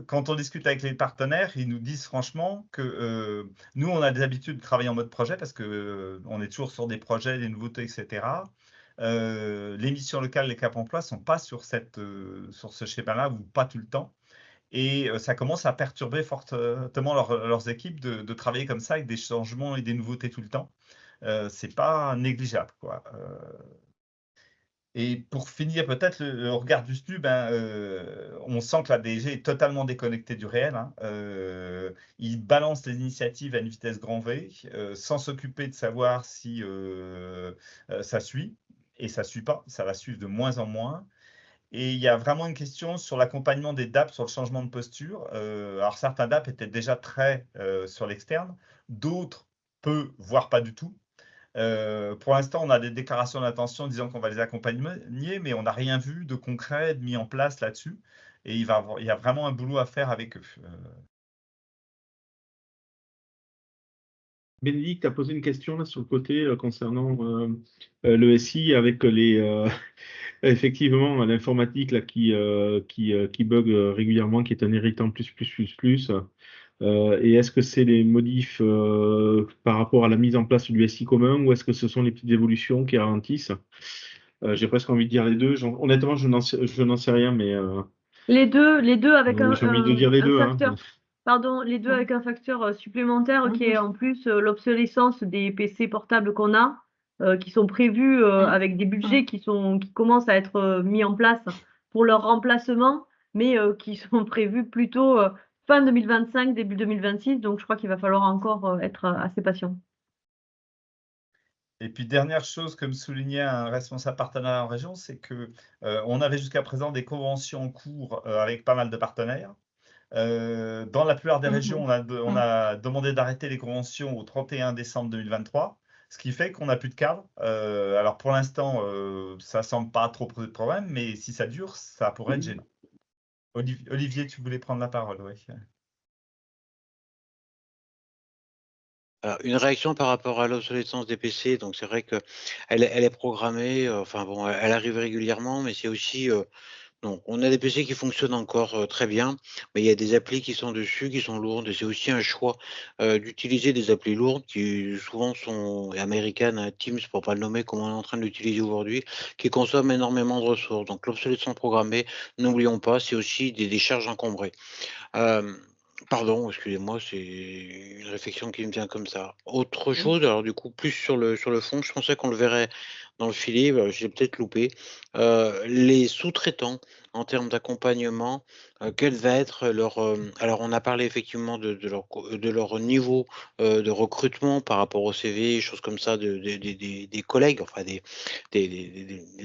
Quand on discute avec les partenaires, ils nous disent franchement que nous, on a des habitudes de travailler en mode projet parce que on est toujours sur des projets, des nouveautés, etc. Les missions locales, les Cap Emploi ne sont pas sur ce schéma-là ou pas tout le temps. Et ça commence à perturber fortement leurs équipes de travailler comme ça avec des changements et des nouveautés tout le temps. C'est pas négligeable, quoi. Et pour finir, peut-être, on regarde du SNU, on sent que la DG est totalement déconnectée du réel, hein. Il balance les initiatives à une vitesse grand V, sans s'occuper de savoir si ça suit. Et ça suit pas, ça va suivre de moins en moins. Et il y a vraiment une question sur l'accompagnement des DAP sur le changement de posture. Alors certains DAP étaient déjà très sur l'externe, d'autres peu, voire pas du tout. Pour l'instant, on a des déclarations d'intention disant qu'on va les accompagner, mais on n'a rien vu de concret, de mis en place là-dessus. Et il y a vraiment un boulot à faire avec eux. Bénédicte a posé une question là sur le côté concernant le SI avec effectivement l'informatique là qui bug régulièrement, qui est un irritant plus. Et est-ce que c'est les modifs par rapport à la mise en place du SI commun ou est-ce que ce sont les petites évolutions qui ralentissent? J'ai presque envie de dire les deux. Honnêtement, je n'en sais rien, mais Les deux avec j'ai envie de dire les un deux, hein. facteur, pardon, les deux avec un facteur supplémentaire qui est en plus l'obsolescence des PC portables qu'on a, qui sont prévus avec des budgets qui commencent à être mis en place pour leur remplacement, mais qui sont prévus plutôt fin 2025, début 2026. Donc je crois qu'il va falloir encore être assez patient. Et puis, dernière chose, comme soulignait un responsable partenariat en région, c'est que on avait jusqu'à présent des conventions en cours avec pas mal de partenaires. Dans la plupart des régions, on a demandé d'arrêter les conventions au 31 décembre 2023, ce qui fait qu'on n'a plus de cadre. Alors pour l'instant, ça semble pas trop poser de problème, mais si ça dure, ça pourrait être gênant. Olivier, tu voulais prendre la parole, oui. Alors, une réaction par rapport à l'obsolescence des PC, donc c'est vrai que elle est programmée, enfin bon, elle arrive régulièrement, mais c'est aussi, donc on a des PC qui fonctionnent encore, très bien, mais il y a des applis qui sont dessus, qui sont lourdes et c'est aussi un choix, d'utiliser des applis lourdes qui souvent sont américaines, hein, Teams pour pas le nommer comme on est en train de l'utiliser aujourd'hui, qui consomment énormément de ressources. Donc l'obsolescence programmée, n'oublions pas, c'est aussi des charges encombrées. Hem, Pardon, excusez-moi, c'est une réflexion qui me vient comme ça. Autre chose, alors du coup, plus sur le fond, je pensais qu'on le verrait dans le filet, j'ai peut-être loupé. Les sous-traitants, en termes d'accompagnement, quel va être leur, alors on a parlé effectivement de leur niveau, de recrutement par rapport au CV, choses comme ça, des collègues, enfin des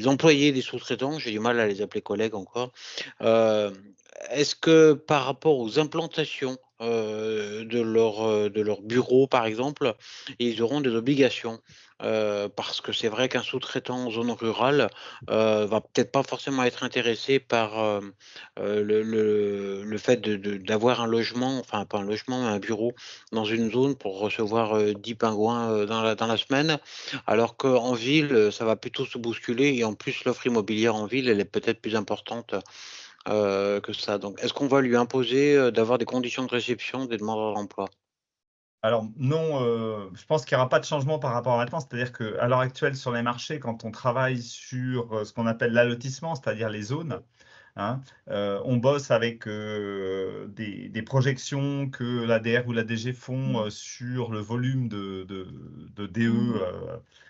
employés des sous-traitants, j'ai du mal à les appeler collègues encore. Hem, Est-ce que par rapport aux implantations, de leur bureau, par exemple, ils auront des obligations? Parce que c'est vrai qu'un sous-traitant en zone rurale, va peut-être pas forcément être intéressé par, le fait d'avoir un logement, enfin pas un logement, mais un bureau dans une zone pour recevoir, 10 pingouins, dans la semaine. Alors qu'en ville, ça va plutôt se bousculer et en plus l'offre immobilière en ville, elle est peut-être plus importante que ça. Donc, est-ce qu'on va lui imposer, d'avoir des conditions de réception des demandeurs d'emploi? Alors non, je pense qu'il n'y aura pas de changement par rapport à maintenant. C'est-à-dire qu'à l'heure actuelle, sur les marchés, quand on travaille sur ce qu'on appelle l'allotissement, c'est-à-dire les zones, hein, on bosse avec des projections que l'ADR ou l'ADG font sur le volume de DE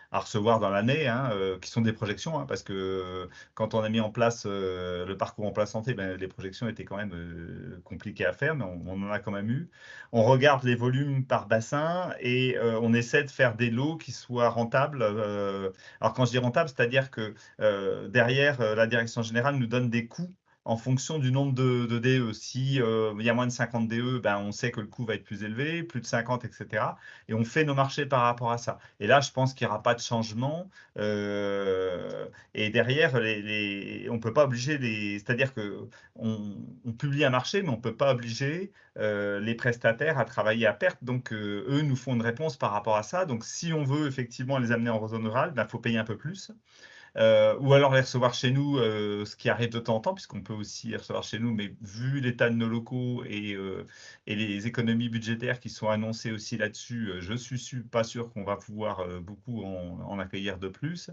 à recevoir dans l'année, hein, qui sont des projections, hein, parce que quand on a mis en place le parcours emploi santé, les projections étaient quand même compliquées à faire, mais on en a quand même eu. On regarde les volumes par bassin et on essaie de faire des lots qui soient rentables. Alors quand je dis rentable, c'est-à-dire que derrière, la direction générale nous donne des coûts en fonction du nombre de DE. Si il y a moins de 50 DE, on sait que le coût va être plus élevé, plus de 50, etc. Et on fait nos marchés par rapport à ça. Et là, je pense qu'il n'y aura pas de changement. Et derrière, on ne peut pas obliger les. C'est-à-dire que on publie un marché, mais on ne peut pas obliger les prestataires à travailler à perte. Donc, eux nous font une réponse par rapport à ça. Donc, si on veut effectivement les amener en zone rurale, il faut payer un peu plus. Ou alors les recevoir chez nous, ce qui arrive de temps en temps, puisqu'on peut aussi les recevoir chez nous, mais vu l'état de nos locaux et les économies budgétaires qui sont annoncées aussi là-dessus, je suis pas sûr qu'on va pouvoir beaucoup en accueillir de plus.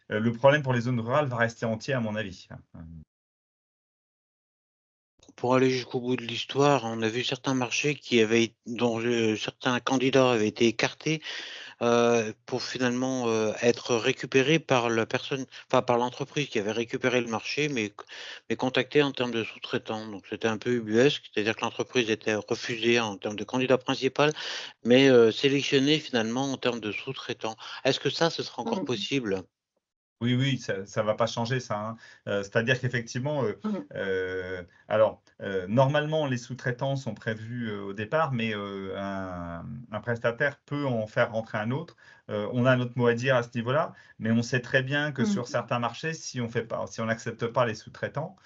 Le problème pour les zones rurales va rester entier, à mon avis. Pour aller jusqu'au bout de l'histoire, on a vu certains marchés qui avaient dont, certains candidats avaient été écartés, pour finalement être récupéré par la personne, enfin par l'entreprise qui avait récupéré le marché, mais contacté en termes de sous-traitants. Donc c'était un peu ubuesque, c'est-à-dire que l'entreprise était refusée en termes de candidat principal, mais sélectionnée finalement en termes de sous-traitants. Est-ce que ça, ce sera encore possible? Oui, oui, ça ne va pas changer ça, hein. C'est-à-dire qu'effectivement, alors, normalement, les sous-traitants sont prévus au départ, mais un prestataire peut en faire rentrer un autre. On a notre mot à dire à ce niveau-là, mais on sait très bien que sur certains marchés, si on n'accepte pas les sous-traitants,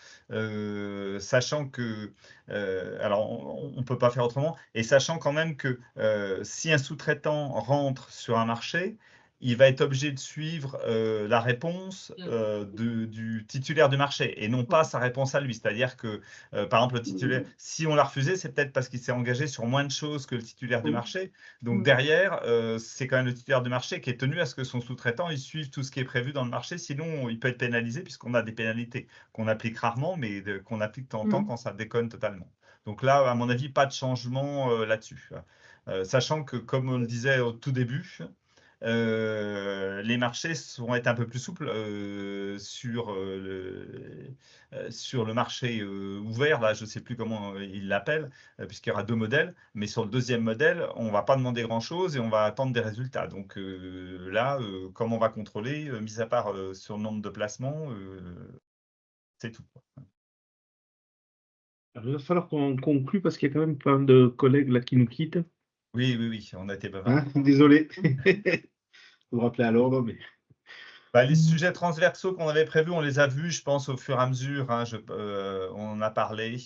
sachant que, alors on ne peut pas faire autrement, et sachant quand même que si un sous-traitant rentre sur un marché, il va être obligé de suivre la réponse du titulaire du marché et non pas sa réponse à lui. C'est-à-dire que, par exemple, le titulaire, si on l'a refusé, c'est peut-être parce qu'il s'est engagé sur moins de choses que le titulaire du marché. Donc derrière, c'est quand même le titulaire du marché qui est tenu à ce que son sous-traitant il suive tout ce qui est prévu dans le marché. Sinon, il peut être pénalisé puisqu'on a des pénalités qu'on applique rarement, mais qu'on applique de temps en temps quand ça déconne totalement. Donc là, à mon avis, pas de changement là-dessus. Sachant que, comme on le disait au tout début, les marchés vont être un peu plus souples sur le marché ouvert. Là, je ne sais plus comment ils l'appellent, puisqu'il y aura 2 modèles. Mais sur le deuxième modèle, on ne va pas demander grand-chose et on va attendre des résultats. Donc là, comment on va contrôler, mis à part sur le nombre de placements, c'est tout. Alors, il va falloir qu'on conclue parce qu'il y a quand même pas mal de collègues là qui nous quittent. Oui, oui, oui, on a été bavard. Désolé. Vous rappeler à l'ordre, mais. Bah, les sujets transversaux qu'on avait prévus, on les a vus, je pense, au fur et à mesure, hein, on en a parlé.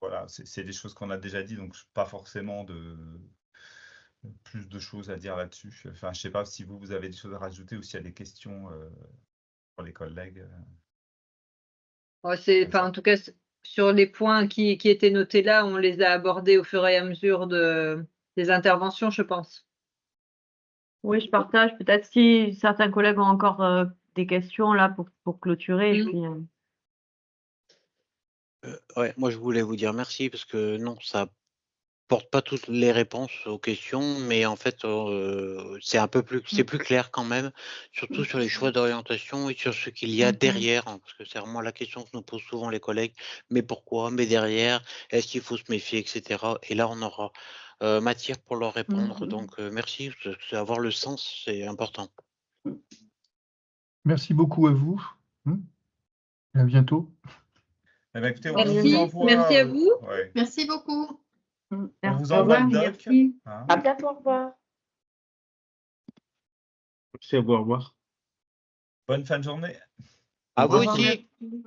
Voilà, c'est des choses qu'on a déjà dit, donc pas forcément plus de choses à dire là-dessus. Enfin, je sais pas si vous avez des choses à rajouter ou s'il y a des questions pour les collègues. En tout cas, sur les points qui étaient notés là, on les a abordés au fur et à mesure des interventions, je pense. Oui, je partage. Peut-être si certains collègues ont encore des questions là pour clôturer. Et puis, Ouais, moi je voulais vous dire merci parce que non, ça porte pas toutes les réponses aux questions, mais en fait, c'est plus clair quand même, surtout sur les choix d'orientation et sur ce qu'il y a derrière, hein, parce que c'est vraiment la question que nous posent souvent les collègues. Mais pourquoi? Mais derrière? Est-ce qu'il faut se méfier, et cetera? Et là, on aura matière pour leur répondre. Donc merci, parce que avoir le sens, c'est important. Merci beaucoup à vous. À bientôt. Eh ben, écoutez, on Merci, vous envoie, merci à vous. ouais, Merci beaucoup. on vous envoie le doc. Hein. À bientôt, au revoir. Merci à vous, au revoir. Bonne fin de journée. À vous Au revoir. aussi. Merci.